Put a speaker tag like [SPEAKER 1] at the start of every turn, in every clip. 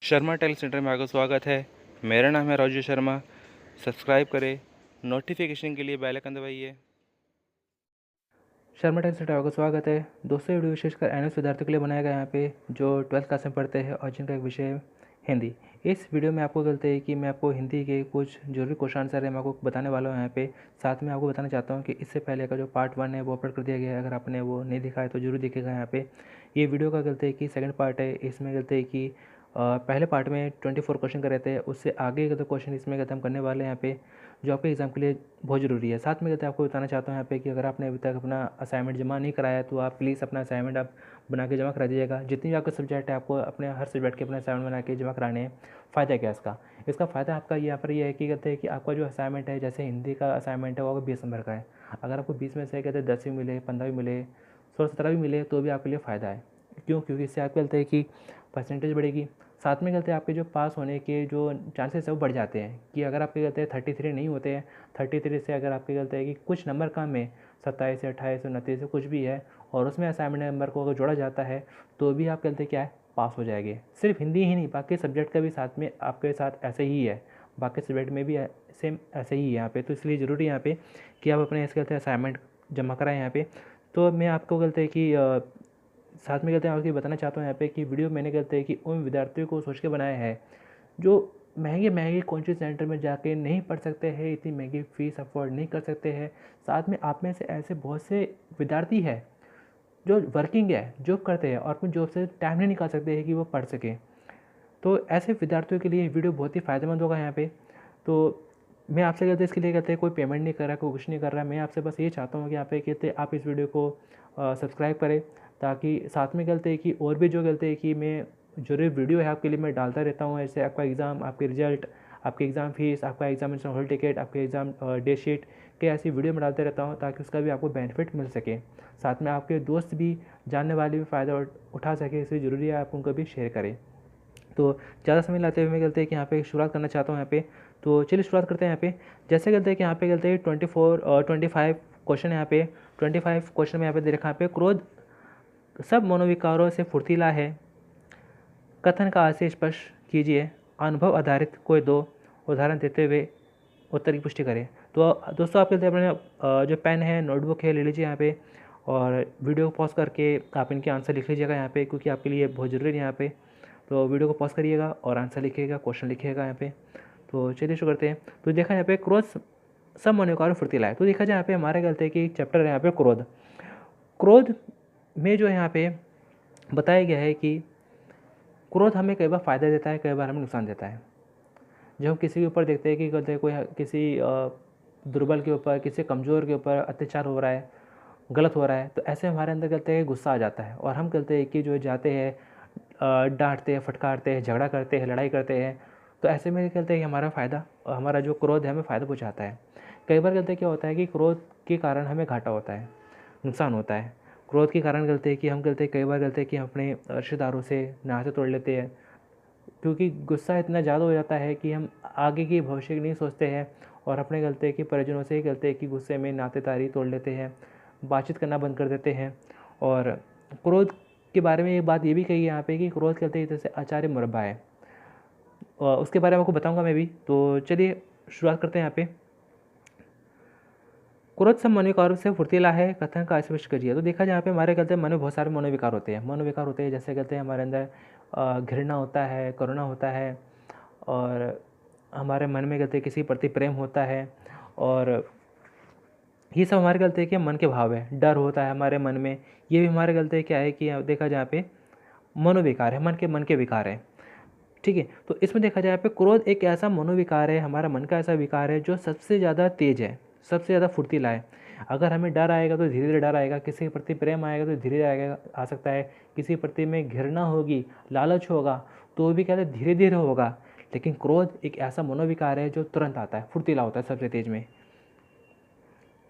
[SPEAKER 1] Sharma tell centre में आपका स्वागत है। मेरा नाम है राजू शर्मा। सब्सक्राइब करें, नोटिफिकेशन के लिए बेल आइकन दबाइए। शर्मा टेल सेंटर में आपका स्वागत है। दोस्तों, वीडियो विशेषकर एनएस विद्यार्थियों के लिए बनाया गया है, यहाँ पे जो 12th क्लास में पढ़ते हैं और जिनका एक विषय है हिंदी। इस वीडियो में आपको गलती है कि मैं आपको हिंदी के कुछ जरूरी क्वेश्चन आंसर है मैं आपको बताने वाला हूँ यहाँ पे। साथ में आपको बताना चाहता हूँ कि इससे पहले का जो पार्ट 1 है वो अपलोड कर दिया गया है। अगर आपने वो नहीं देखा है तो जरूर देखेगा यहाँ पे। ये वीडियो का गलती है कि सेकंड पार्ट है, इसमें गलती है कि पहले पार्ट में 24 क्वेश्चन कर रहे थे, उससे आगे का तो क्वेश्चन इसमें कहते हम करने वाले हैं यहाँ पे, जो आपके एग्ज़ाम के लिए बहुत ज़रूरी है। साथ में कहते हैं आपको बताना चाहता हूँ यहाँ पे कि अगर आपने अभी तक अपना असाइनमेंट जमा नहीं कराया है तो आप प्लीज़ अपना असाइनमेंट आप बना के जमा करा दीजिएगा। जितनी भी आपका सब्जेक्ट है आपको अपने हर सब्जेक्ट के अपने असाइनमेंट बना के जमा कराने हैं। फ़ायदा क्या है इसका फ़ायदा आपका यहाँ पर ये है कि कहते हैं कि आपका जो असाइनमेंट है, जैसे हिंदी का असाइनमेंट है वो आपको 20 नंबर का है। अगर आपको 20 में से कहते हैं 10 भी मिले, 15 भी मिले, 16-17 भी मिले तो भी आपके लिए फ़ायदा है। क्यों? क्योंकि इससे आप कहते हैं कि परसेंटेज बढ़ेगी। साथ में कहते हैं आपके जो पास होने के जो चांसेस है वो बढ़ जाते हैं। कि अगर आपके कहते हैं 33 नहीं होते हैं, 33 से अगर आपके कहते हैं कि कुछ नंबर कम है, 27 या 28 या 29 कुछ भी है, और उसमें असाइनमेंट नंबर को अगर जोड़ा जाता है तो भी आप कहते हैं क्या है, पास हो जाएंगे। सिर्फ हिंदी ही नहीं, बाकी सब्जेक्ट का भी साथ में आपके साथ ऐसे ही है। बाकी सब्जेक्ट में भी सेम ऐसे ही है यहाँ पे। तो इसलिए ज़रूरी है यहाँ पे कि आप अपने इसके कहते हैं असाइनमेंट जमा कराएं यहाँ पे। तो मैं आपको कहते हैं कि साथ में कहते हैं आपको बताना चाहता हूँ यहाँ पे कि वीडियो मैंने कहते हैं कि उन विद्यार्थियों को सोच के बनाया है जो महंगे महंगे कोचिंग सेंटर में जाके नहीं पढ़ सकते हैं, इतनी महंगी फ़ीस अफोर्ड नहीं कर सकते हैं। साथ में आप में से ऐसे बहुत से विद्यार्थी है जो वर्किंग है, जॉब करते हैं और अपनी जॉब से टाइम नहीं निकाल सकते हैं कि वो पढ़ सकें। तो ऐसे विद्यार्थियों के लिए वीडियो बहुत ही फ़ायदेमंद होगा यहाँ पे। तो मैं आपसे कहते हैं इसके लिए कहते हैं कोई पेमेंट नहीं कर रहा, कोई कुछ नहीं कर रहा। मैं आपसे बस ये चाहता हूँ कि यहाँ पे कहते आप इस वीडियो को सब्सक्राइब करें, ताकि साथ में कहते हैं कि और भी जो कहते हैं कि मैं जो वीडियो है आपके लिए मैं डालता रहता हूँ। ऐसे आपका एग्ज़ाम, आपके रिजल्ट, आपकी एग्ज़ाम फीस, आपका एग्जामिनेशन हॉल टिकट, आपके एग्ज़ाम डे शीट के ऐसी वीडियो में डालते रहता हूँ, ताकि उसका भी आपको बेनिफिट मिल सके। साथ में आपके दोस्त भी, जानने वाले भी फ़ायदा उठा सके, इसलिए ज़रूरी है आप उनको भी शेयर करें। तो ज़्यादा समय लाते हुए मैं कहते हैं कि यहाँ पे शुरुआत करना चाहता हूँ यहाँ पे। तो चलिए शुरुआत करते हैं यहाँ पे। जैसे कहते हैं कि यहाँ पे कहते हैं 25 क्वेश्चन है यहाँ पे। 25 क्वेश्चन में यहाँ पे दे रखा है यहाँ पे, क्रोध सब मनोविकारों से फुर्तीला है, कथन का आशय स्पष्ट कीजिए, अनुभव आधारित कोई दो उदाहरण देते हुए उत्तर की पुष्टि करें। तो दोस्तों, आप कहते हैं अपने जो पेन है, नोटबुक है, ले लीजिए यहाँ पे, और वीडियो को पॉज करके आप इनके आंसर लिख लीजिएगा यहाँ पे, क्योंकि आपके लिए बहुत ज़रूरी है यहाँ पे। तो वीडियो को पॉज करिएगा और आंसर लिखिएगा, क्वेश्चन लिखिएगा यहाँ पे। तो चलिए शुरू करते हैं। तो देखा यहाँ पे, क्रोध सब मनोविकारों फुर्तीला है। तो देखा जाए यहाँ पे हमारे गलते कि चैप्टर है यहाँ पे क्रोध। क्रोध में जो है यहाँ पे बताया गया है कि क्रोध हमें कई बार फ़ायदा देता है, कई बार हमें नुकसान देता है। जब हम किसी के ऊपर देखते हैं कि कहते हैं कोई किसी दुर्बल के ऊपर, किसी कमज़ोर के ऊपर अत्याचार हो रहा है, गलत हो रहा है, तो ऐसे हमारे अंदर कहते हैं गुस्सा आ जाता है, और हम कहते हैं कि जो जाते हैं डांटते हैं, फटकारते हैं, झगड़ा करते हैं, लड़ाई करते हैं। तो ऐसे में कहते हैं कि हमारा फ़ायदा, हमारा जो क्रोध है हमें फ़ायदा पहुँचाता है। कई बार कहते हैं क्या होता है कि क्रोध के कारण हमें घाटा होता है, नुकसान होता है। क्रोध के कारण कहते हैं कि हम कहते हैं कई बार कहते हैं कि हम अपने रिश्तेदारों से नाते तोड़ लेते हैं, क्योंकि गुस्सा इतना ज़्यादा हो जाता है कि हम आगे की भविष्य की नहीं सोचते हैं, और अपने गलते हैं कि परिजनों से ही गलते हैं कि गुस्से में नातेदारी तोड़ लेते हैं, बातचीत करना बंद कर देते हैं। और क्रोध के बारे में एक बात ये भी कही है यहाँ पे कि क्रोध कहते हैं जैसे आचार्य मुरब्बा है, और उसके बारे में आपको बताऊंगा मैं भी। तो चलिए शुरुआत करते हैं यहाँ पे। क्रोध सब मनोविकारों से फुर्तीला है, कथन का स्पष्ट करिए। तो देखा जाए यहाँ पे हमारे कहते हैं मन में बहुत सारे मनोविकार होते हैं। मनोविकार होते हैं जैसे कहते हैं हमारे अंदर घृणा होता है, करुणा होता है, और हमारे मन में कहते हैं किसी प्रति प्रेम होता है, और ये सब हमारे कहते हैं कि मन के भाव है। डर होता है हमारे मन में, ये भी हमारे कहते हैं क्या है कि देखा जाए यहाँ पे मनोविकार है, मन के विकार है। ठीक है, तो इसमें देखा जाए यहाँ पे क्रोध एक ऐसा मनोविकार है, हमारा मन का ऐसा विकार है जो सबसे ज़्यादा तेज है, सबसे ज़्यादा फुर्तीला है। अगर हमें डर आएगा तो धीरे धीरे डर आएगा, किसी के प्रति प्रेम आएगा तो धीरे धीरे आएगा, आ सकता है, किसी के प्रति में घृणा होगी, लालच होगा, तो भी कहते हैं धीरे धीरे होगा। लेकिन क्रोध एक ऐसा मनोविकार है जो तुरंत आता है, फुर्तीला होता है सबसे तेज में।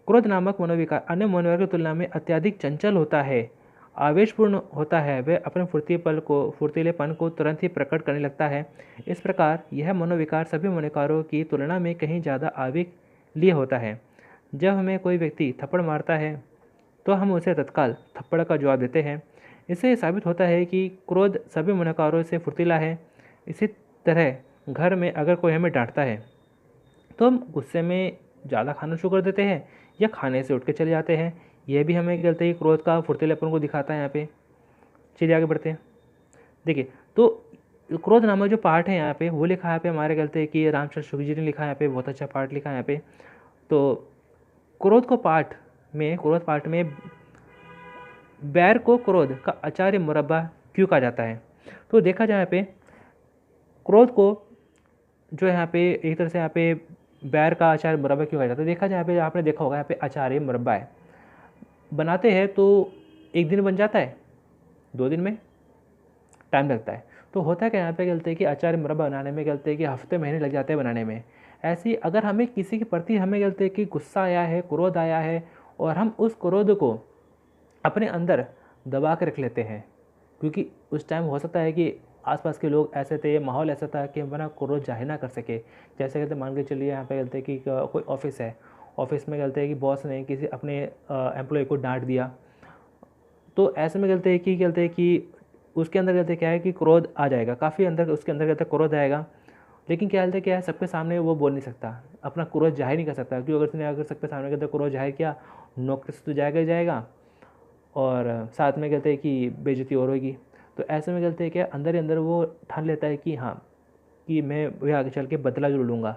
[SPEAKER 1] क्रोध नामक मनोविकार अन्य मनोविकार की तुलना में अत्यधिक चंचल होता है, आवेशपूर्ण होता है, वह अपने फुर्तीलेपन को तुरंत ही प्रकट करने लगता है। इस प्रकार यह मनोविकार सभी मनोविकारों की तुलना में कहीं ज़्यादा आवेग लिए होता है। जब हमें कोई व्यक्ति थप्पड़ मारता है तो हम उसे तत्काल थप्पड़ का जवाब देते हैं। इससे साबित होता है कि क्रोध सभी मनोविकारों से फुर्तीला है। इसी तरह घर में अगर कोई हमें डांटता है तो हम गुस्से में ज़्यादा खाना शुरू कर देते हैं या खाने से उठ के चले जाते हैं। यह भी हमें कहते हैं कि क्रोध का फुर्तीलापन को दिखाता है। यहाँ पे चलिए आगे बढ़ते हैं। देखिए, तो क्रोध नामक जो पाठ है यहाँ पे वो लिखा है यहाँ पे हमारे कहते हैं कि रामचंद्र शुक्ल जी ने लिखा है। यहाँ पे बहुत अच्छा पाठ लिखा है यहाँ पे। तो क्रोध पाठ में बैर को क्रोध का आचार्य मुरब्बा क्यों कहा जाता है? तो देखा जाए यहाँ पे क्रोध को जो है यहाँ पे एक तरह से यहाँ पे बैर का आचार्य मुरब्बा क्यों कहा जाता है? देखा जाए यहाँ पे आपने देखा होगा यहाँ पे आचार्य मुरब्बा है, बनाते हैं तो एक दिन बन जाता है, 2 दिन में टाइम लगता है। तो होता है कि यहाँ पे कहते हैं कि आचार्य मुरब्बा बनाने में कहते हैं कि हफ्ते महीने लग जाते हैं बनाने में। ऐसे ही अगर हमें किसी के प्रति हमें कहते हैं कि गुस्सा आया है, क्रोध आया है और हम उस क्रोध को अपने अंदर दबा के रख लेते हैं, क्योंकि उस टाइम हो सकता है कि आसपास के लोग ऐसे थे, माहौल ऐसा था कि हम अपना क्रोध जाहिर ना कर सके। जैसे कहते मान के चलिए यहाँ पे कहते हैं कि कोई ऑफिस है, ऑफिस में कहते हैं कि बॉस ने किसी अपने एम्प्लॉय को डांट दिया, तो ऐसे में कहते हैं कि उसके अंदर कहते क्या है कि क्रोध आ जाएगा, काफ़ी अंदर उसके अंदर कहते क्रोध आएगा। लेकिन क्या कहते क्या है, सबके सामने वो बोल नहीं सकता, अपना क्रोध जाहिर नहीं कर सकता, क्योंकि अगर सबके सामने कहते क्रोध जाहिर किया, नौकरी से तो जाएगा ही जाएगा और साथ में कहते हैं कि बेइज्जती और होगी। तो ऐसे में कहते हैं क्या अंदर ही अंदर वो ठान लेता है कि हाँ, कि मैं वह आगे चल के बदला जरूर लूँगा।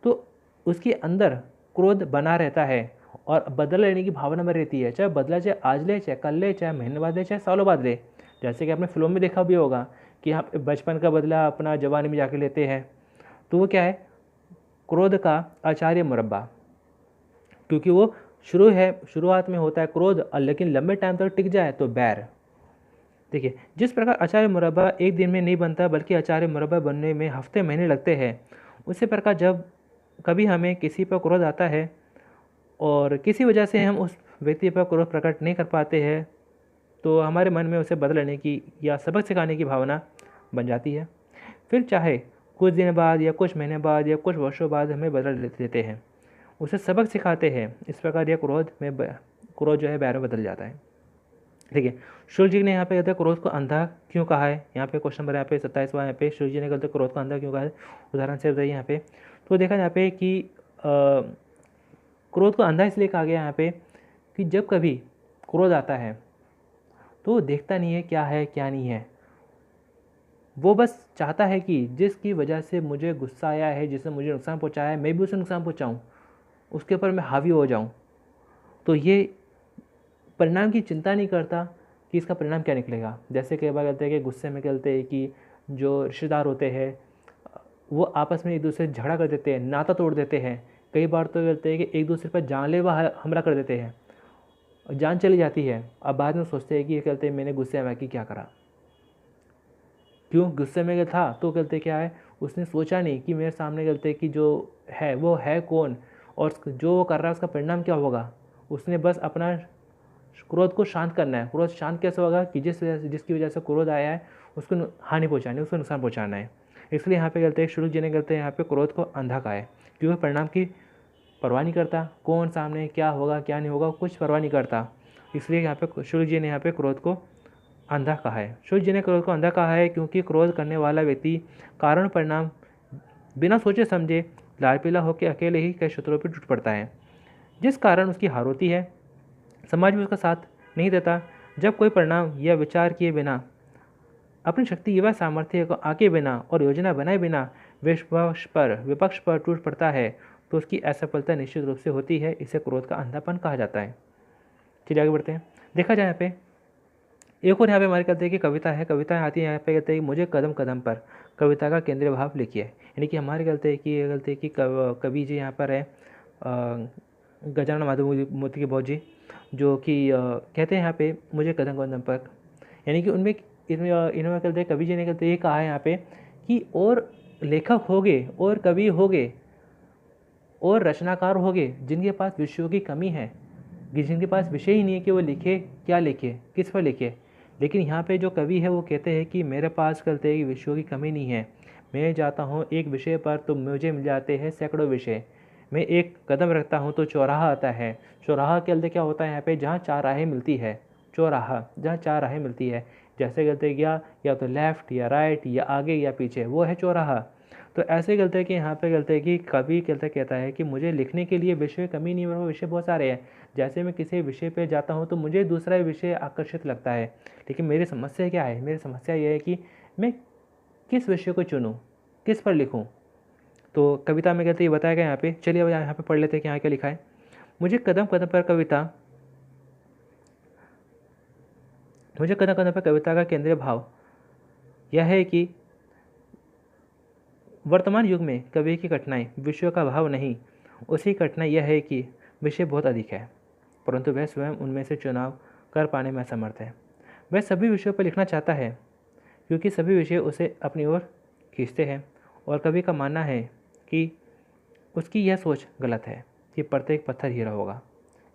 [SPEAKER 1] तो उसके अंदर क्रोध बना रहता है और बदला लेने की भावना में रहती है, चाहे बदला चाहे आज ले, चाहे कल ले, चाहे महीने बाद ले, चाहे सालों बाद ले। जैसे कि आपने फिल्मों में देखा भी होगा कि यहाँ पे बचपन का बदला अपना जवानी में जाके लेते हैं। तो वो क्या है, क्रोध का आचार्य मुरब्बा, क्योंकि वो शुरुआत में होता है क्रोध, लेकिन लंबे टाइम तक टिक जाए तो बैर। देखिए, जिस प्रकार आचार्य मुरब्बा एक दिन में नहीं बनता बल्कि आचार्य मुरब्बा बनने में हफ्ते महीने लगते हैं, उसी प्रकार जब कभी हमें किसी पर क्रोध आता है और किसी वजह से हम उस व्यक्ति पर क्रोध प्रकट नहीं कर पाते हैं, तो हमारे मन में उसे बदल लेने की या सबक सिखाने की भावना बन जाती है। फिर चाहे कुछ दिन बाद या कुछ महीने बाद या कुछ वर्षों बाद हमें बदल देते हैं, उसे सबक सिखाते हैं। इस प्रकार यह क्रोध जो है बैर में बदल जाता है। देखिए, शुक्ल जी ने यहाँ पे कहते हैं क्रोध को अंधा क्यों कहा है। यहाँ पे क्वेश्चन नंबर यहाँ पे 27वां यहाँ पे शुक्ल जी ने कहते हैं क्रोध को अंधा क्यों कहा है, उदाहरण से बताइए यहाँ पे। तो देखा यहाँ पे कि क्रोध को अंधा इसलिए कहा गया यहाँ पे कि जब कभी क्रोध आता है तो देखता नहीं है क्या है क्या नहीं है, वो बस चाहता है कि जिसकी वजह से मुझे गुस्सा आया है, जिसने मुझे नुकसान पहुँचाया है, मैं भी उसे नुकसान पहुँचाऊँ, उसके ऊपर मैं हावी हो जाऊँ। तो ये परिणाम की चिंता नहीं करता कि इसका परिणाम क्या निकलेगा। जैसे कई बार कहते हैं कि गुस्से में कहते हैं कि जो रिश्तेदार होते हैं वो आपस में एक दूसरे से झगड़ा कर देते हैं, नाता तोड़ देते हैं। कई बार तो कहते हैं कि एक दूसरे पर जानलेवा हमला कर देते हैं, जान चली जाती है। अब बाद में सोचते हैं कि ये कहते हैं मैंने गुस्से में क्या करा, क्यों गुस्से में था, तो कहते क्या है उसने सोचा नहीं कि मेरे सामने कहते कि जो है वो है कौन और जो वो कर रहा है उसका परिणाम क्या होगा। उसने बस अपना क्रोध को शांत करना है। क्रोध शांत कैसे होगा कि जिसकी वजह से क्रोध आया है उसको हानि पहुंचानी, उसको नुकसान पहुंचाना है। इसलिए यहाँ पे कहते हैं शुक्ल जी ने कहते हैं यहाँ पे क्रोध को अंधा कहा है, क्योंकि परिणाम की परवाह नहीं करता, कौन सामने क्या होगा क्या नहीं होगा कुछ परवाह नहीं करता। इसलिए यहाँ पे शुक्ल जी ने यहाँ पे क्रोध को अंधा कहा है। शुक्ल जी ने क्रोध को अंधा कहा है क्योंकि क्रोध करने वाला व्यक्ति कारण परिणाम बिना सोचे समझे लाल पीला होकर अकेले ही कई शत्रुओं पर टूट पड़ता है, जिस कारण उसकी हार होती है, समाज में उसका साथ नहीं देता। जब कोई परिणाम या विचार किए बिना, अपनी शक्ति युवा सामर्थ्य को आके बिना और योजना बनाए बिना विपक्ष पर टूट पड़ता है, तो उसकी असफलता निश्चित रूप से होती है। इसे क्रोध का अंधापन कहा जाता है। चलिए आगे बढ़ते हैं। देखा जाए यहाँ पे एक और यहाँ पे हमारे कहते हैं कि कविता है, कविता आती है यहाँ पे कहते हैं कि मुझे कदम कदम पर कविता का केंद्रीय भाव लिखिए। यानी कि हमारे कहते हैं कि कवि जी यहाँ पर है गजानन माधव मोती के बहुत जी, जो कि कहते हैं यहाँ पे मुझे कदम कदम पर, यानी कि उनमें इन्होंने कहते हैं कवि जी ने कहते ये कहा है यहाँ पे कि और लेखक होगे और कवि होगे और रचनाकार होगे जिनके पास विषयों की कमी है, जिनके पास विषय ही नहीं है कि वो लिखे क्या लिखे, किस पर लिखे। लेकिन यहाँ पे जो कवि है वो कहते हैं कि मेरे पास कहते हैं कि विषयों की कमी नहीं है, मैं जाता हूँ एक विषय पर तो मुझे मिल जाते हैं सैकड़ों विषय, मैं एक कदम रखता हूँ तो चौराहा आता है। चौराहा के अंदर क्या होता है यहाँ पे, जहाँ चार राहें मिलती है, चौराहा जहाँ चार राहें मिलती है। जैसे कहते हैं या तो लेफ़्ट या राइट या आगे या पीछे, वो है चौराहा। तो ऐसे कहते हैं कि यहाँ पे कहते हैं कि कवि कहता है कि मुझे लिखने के लिए विषय कमी नहीं है, वो विषय बहुत सारे हैं। जैसे मैं किसी विषय पे जाता हूँ तो मुझे दूसरा विषय आकर्षित लगता है, लेकिन मेरी समस्या क्या है? मेरी समस्या ये है कि मैं किस विषय को चुनूँ, किस पर लिखूँ। तो कविता में कहते ये बताया गया यहाँ पे। चलिए अब यहाँ पे पढ़ लेते हैं कि यहाँ क्या लिखा है। मुझे कदम कदम पर कविता का केंद्रीय भाव यह है कि वर्तमान युग में कवि की कठिनाई विषयों का भाव नहीं, उसकी कठिनाई यह है कि विषय बहुत अधिक है, परंतु वह स्वयं उनमें से चुनाव कर पाने में असमर्थ है। वह सभी विषयों पर लिखना चाहता है क्योंकि सभी विषय उसे अपनी ओर खींचते हैं, और कवि का मानना है कि उसकी यह सोच गलत है कि प्रत्येक पत्थर हीरा होगा,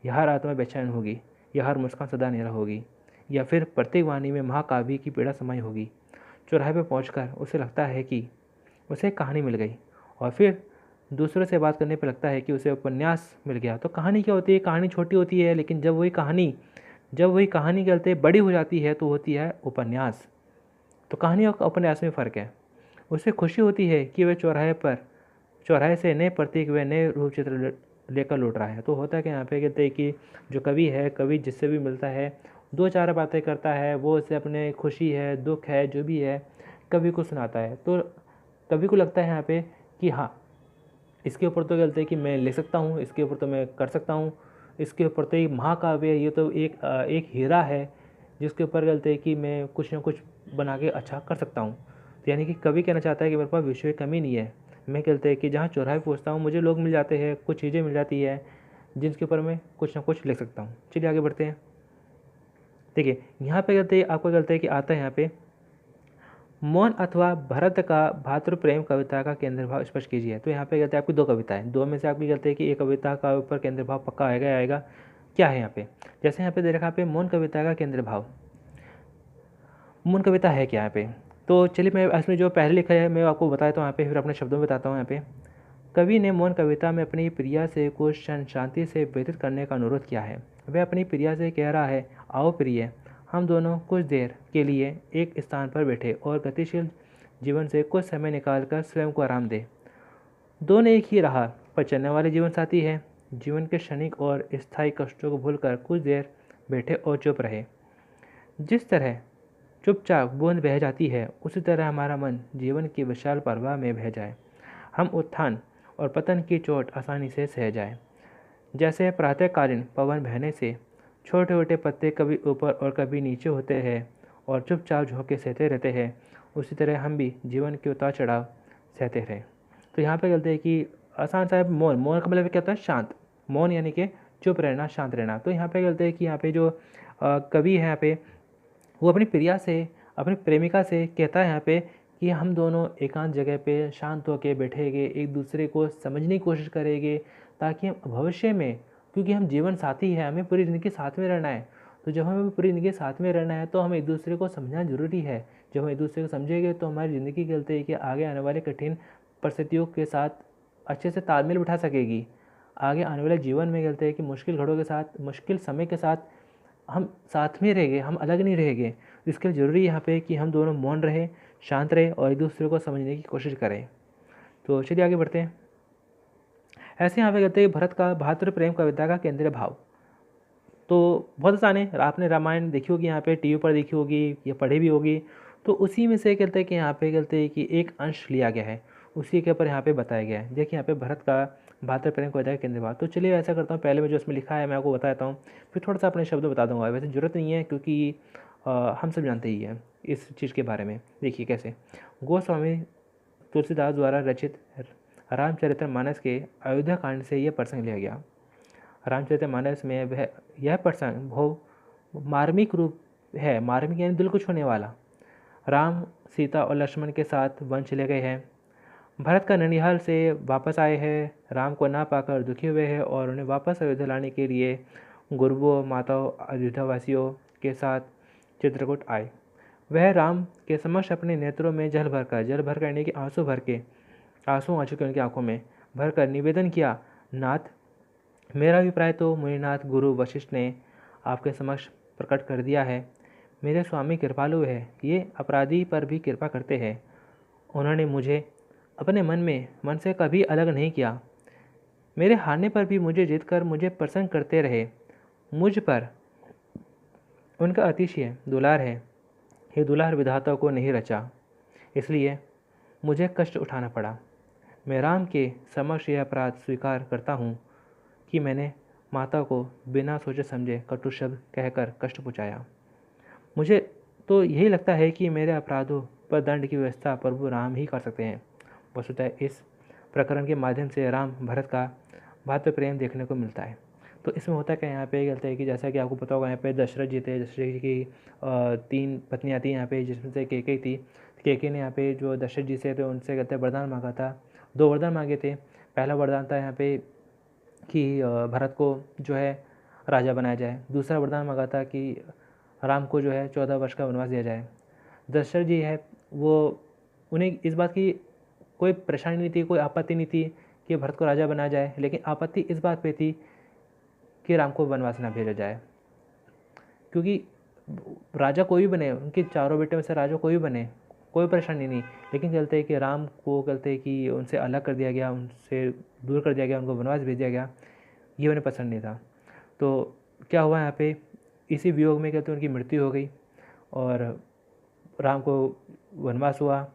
[SPEAKER 1] या हर आत्मा बेचैन होगी, या हर मुस्कान सदा नीरा होगी, या फिर प्रत्येक वाणी में महाकाव्य की पीड़ा समाई होगी। चौराहे पर पहुंचकर उसे लगता है कि उसे कहानी मिल गई, और फिर दूसरों से बात करने पर लगता है कि उसे उपन्यास मिल गया। तो कहानी क्या होती है? कहानी छोटी होती है, लेकिन जब वही कहानी कहते बड़ी हो जाती है तो होती है उपन्यास। तो कहानी और उपन्यास में फ़र्क है। उसे खुशी होती है कि वह चौराहे से नए प्रतीक व नए रूप चित्र लेकर लौट रहा है। तो होता है कि यहाँ पे कहते हैं कि जो कवि जिससे भी मिलता है, दो चार बातें करता है, वो उसे अपने खुशी है, दुख है, जो भी है, कवि को सुनाता है। तो कवि को लगता है यहाँ पे कि हाँ, इसके ऊपर तो कहते हैं कि मैं लिख सकता हूँ, इसके ऊपर तो मैं कर सकता हूँ, इसके ऊपर तो एक महाकाव्य है, ये तो एक हीरा है जिसके ऊपर कहते हैं कि मैं कुछ ना कुछ बना के अच्छा कर सकता हूँ। तो यानी कि कवि कहना चाहता है कि मेरे पास विषय की कमी नहीं है। मैं कहते हैं कि जहाँ चौराहे पहुँचता हूँ मुझे लोग मिल जाते हैं, कुछ चीज़ें मिल जाती है जिनके ऊपर मैं कुछ ना कुछ लिख सकता हूँ। चलिए आगे बढ़ते हैं। देखिए यहाँ पे कहते हैं, आपको कहते हैं कि आता है यहाँ पे, मौन अथवा भरत का भातृ प्रेम कविता का केंद्र भाव स्पष्ट कीजिए। तो यहाँ पे कहते हैं आपकी दो कविताएं, दो में से आपकी कहते हैं कि एक कविता का ऊपर केंद्र भाव पक्का आएगा। क्या है यहाँ पे? जैसे यहाँ पे दे रखा पे मौन कविता का केंद्र भाव। मौन कविता है क्या यहाँ पे? तो चलिए मैं इसमें जो पहले लिखा है मैं आपको बताता हूँ यहाँ पे, फिर अपने शब्दों में बताता हूँ। यहाँ पे कवि ने मौन कविता में अपनी प्रिया से कुछ क्षण शांति से व्यतीत करने का अनुरोध किया है। वह अपनी प्रिया से कह रहा है, आओ प्रिय, हम दोनों कुछ देर के लिए एक स्थान पर बैठे और गतिशील जीवन से कुछ समय निकालकर स्वयं को आराम दे। दोनों एक ही राह पर चलने वाले जीवन साथी है। जीवन के क्षणिक और स्थायी कष्टों को भूलकर कुछ देर बैठे और चुप रहे। जिस तरह चुपचाप बूंद बह जाती है, उसी तरह हमारा मन जीवन की विशाल प्रवाह में बह जाए। हम उत्थान और पतन की चोट आसानी से सह जाए। जैसे प्रातःकालीन पवन बहने से छोटे छोटे पत्ते कभी ऊपर और कभी नीचे होते हैं और चुपचाप झोंके सहते रहते हैं, उसी तरह हम भी जीवन के उतार चढ़ाव सहते रहे। तो यहाँ पे कहते हैं कि आसान सा मौन का मतलब क्या होता है? शांत। मौन यानी कि चुप रहना, शांत रहना। तो यहाँ पे कहते हैं कि यहाँ पे जो कवि है यहाँ पे, वो अपनी प्रिया से, अपनी प्रेमिका से कहता है यहाँ पे कि हम दोनों एकांत जगह पे शांत होकर बैठेंगे, एक दूसरे को समझने की कोशिश करेंगे, ताकि हम भविष्य में, क्योंकि हम जीवन साथी हैं, हमें पूरी ज़िंदगी साथ में रहना है, तो जब हमें पूरी ज़िंदगी साथ में रहना है तो हम एक दूसरे को समझना ज़रूरी है। जब हम एक दूसरे को समझेंगे तो हमारी ज़िंदगी कहते हैं कि आगे आने वाले कठिन परिस्थितियों के साथ अच्छे से तालमेल बिठा सकेगी। आगे आने वाले जीवन में कहते हैं कि मुश्किल घड़ों के साथ, मुश्किल समय के साथ हम साथ में रहेंगे, हम अलग नहीं रहेंगे। इसके लिए ज़रूरी है यहाँ पे कि हम दोनों मौन रहे, शांत रहे और एक दूसरे को समझने की कोशिश करें। तो चलिए आगे बढ़ते हैं। ऐसे यहाँ पे कहते हैं भरत का भातृ प्रेम कविता का केंद्रीय भाव। तो बहुत आसान है, आपने रामायण देखी होगी, यहाँ पे टीवी पर देखी होगी या पढ़ी भी होगी। तो उसी में से कहते हैं कि यहाँ पे कहते हैं कि एक अंश लिया गया है, उसी के ऊपर यहाँ पे बताया गया है। देखिए यहाँ पे भरत का भातृ प्रेम कविता का केंद्रीय भाव। तो चलिए ऐसा करता हूँ, पहले में जो इसमें लिखा है मैं आपको बताता हूँ, फिर थोड़ा सा अपने शब्द बता दूँगा। वैसे ज़रूरत नहीं है क्योंकि हम सब जानते ही हैं इस चीज़ के बारे में। देखिए कैसे, गोस्वामी तुलसीदास द्वारा रचित रामचरितमानस के अयोध्या कांड से यह प्रसंग लिया गया। रामचरितमानस में वह यह प्रसंग बहु मार्मिक रूप है, मार्मिक यानी दिल को छूने वाला। राम, सीता और लक्ष्मण के साथ वन चले गए हैं। भरत का ननिहाल से वापस आए हैं, राम को ना पाकर दुखी हुए हैं और उन्हें वापस अयोध्या लाने के लिए गुरुओं, माताओं, अयोध्यावासियों के साथ चित्रकूट आए। वह राम के समक्ष अपने नेत्रों में जल भरकर यानी कि आंसू आ चुके उनकी आंखों में, भरकर निवेदन किया, नाथ, मेरा अभिप्राय तो मुनिनाथ गुरु वशिष्ठ ने आपके समक्ष प्रकट कर दिया है। मेरे स्वामी कृपालु है, ये अपराधी पर भी कृपा करते हैं। उन्होंने मुझे अपने मन से कभी अलग नहीं किया। मेरे हारने पर भी मुझे जीतकर मुझे प्रसन्न करते रहे। मुझ पर उनका अतिशय दुलार है। ये दुलार विधाता को नहीं रचा, इसलिए मुझे कष्ट उठाना पड़ा। मैं राम के समक्ष यह अपराध स्वीकार करता हूँ कि मैंने माता को बिना सोचे समझे कटु शब्द कहकर कष्ट पहुँचाया। मुझे तो यही लगता है कि मेरे अपराधों पर दंड की व्यवस्था प्रभु राम ही कर सकते हैं। वस्तुतः इस प्रकरण के माध्यम से राम भरत का भातृ प्रेम देखने को मिलता है। तो इसमें होता क्या यहाँ पे कहते हैं कि जैसा कि आपको पता होगा, यहाँ पे दशरथ जी थे। दशरथ जी की 3 पत्नियाँ थी यहाँ पे, जिसमें से केकई थी। केकई ने यहाँ पे जो दशरथ जी से थे उनसे कहते हैं वरदान मांगा था। 2 वरदान मांगे थे। पहला वरदान था यहाँ पे कि भरत को जो है राजा बनाया जाए। दूसरा वरदान मांगा था कि राम को जो है 14 वर्ष का वनवास दिया जाए। दशरथ जी है वो, उन्हें इस बात की कोई परेशानी नहीं थी, कोई आपत्ति नहीं थी कि भरत को राजा बनाया जाए, लेकिन आपत्ति इस बात पे थी कि राम को वनवास ना भेजा जाए। क्योंकि राजा कोई भी बने, उनके चारों बेटे में से राजा कोई भी बने, कोई परेशानी नहीं, लेकिन कहते हैं कि राम को कहते हैं कि उनसे अलग कर दिया गया, उनसे दूर कर दिया गया, उनको वनवास भेज दिया गया, ये उन्हें पसंद नहीं था। तो क्या हुआ यहाँ पे, इसी वियोग में कहते हैं उनकी मृत्यु हो गई और राम को वनवास हुआ।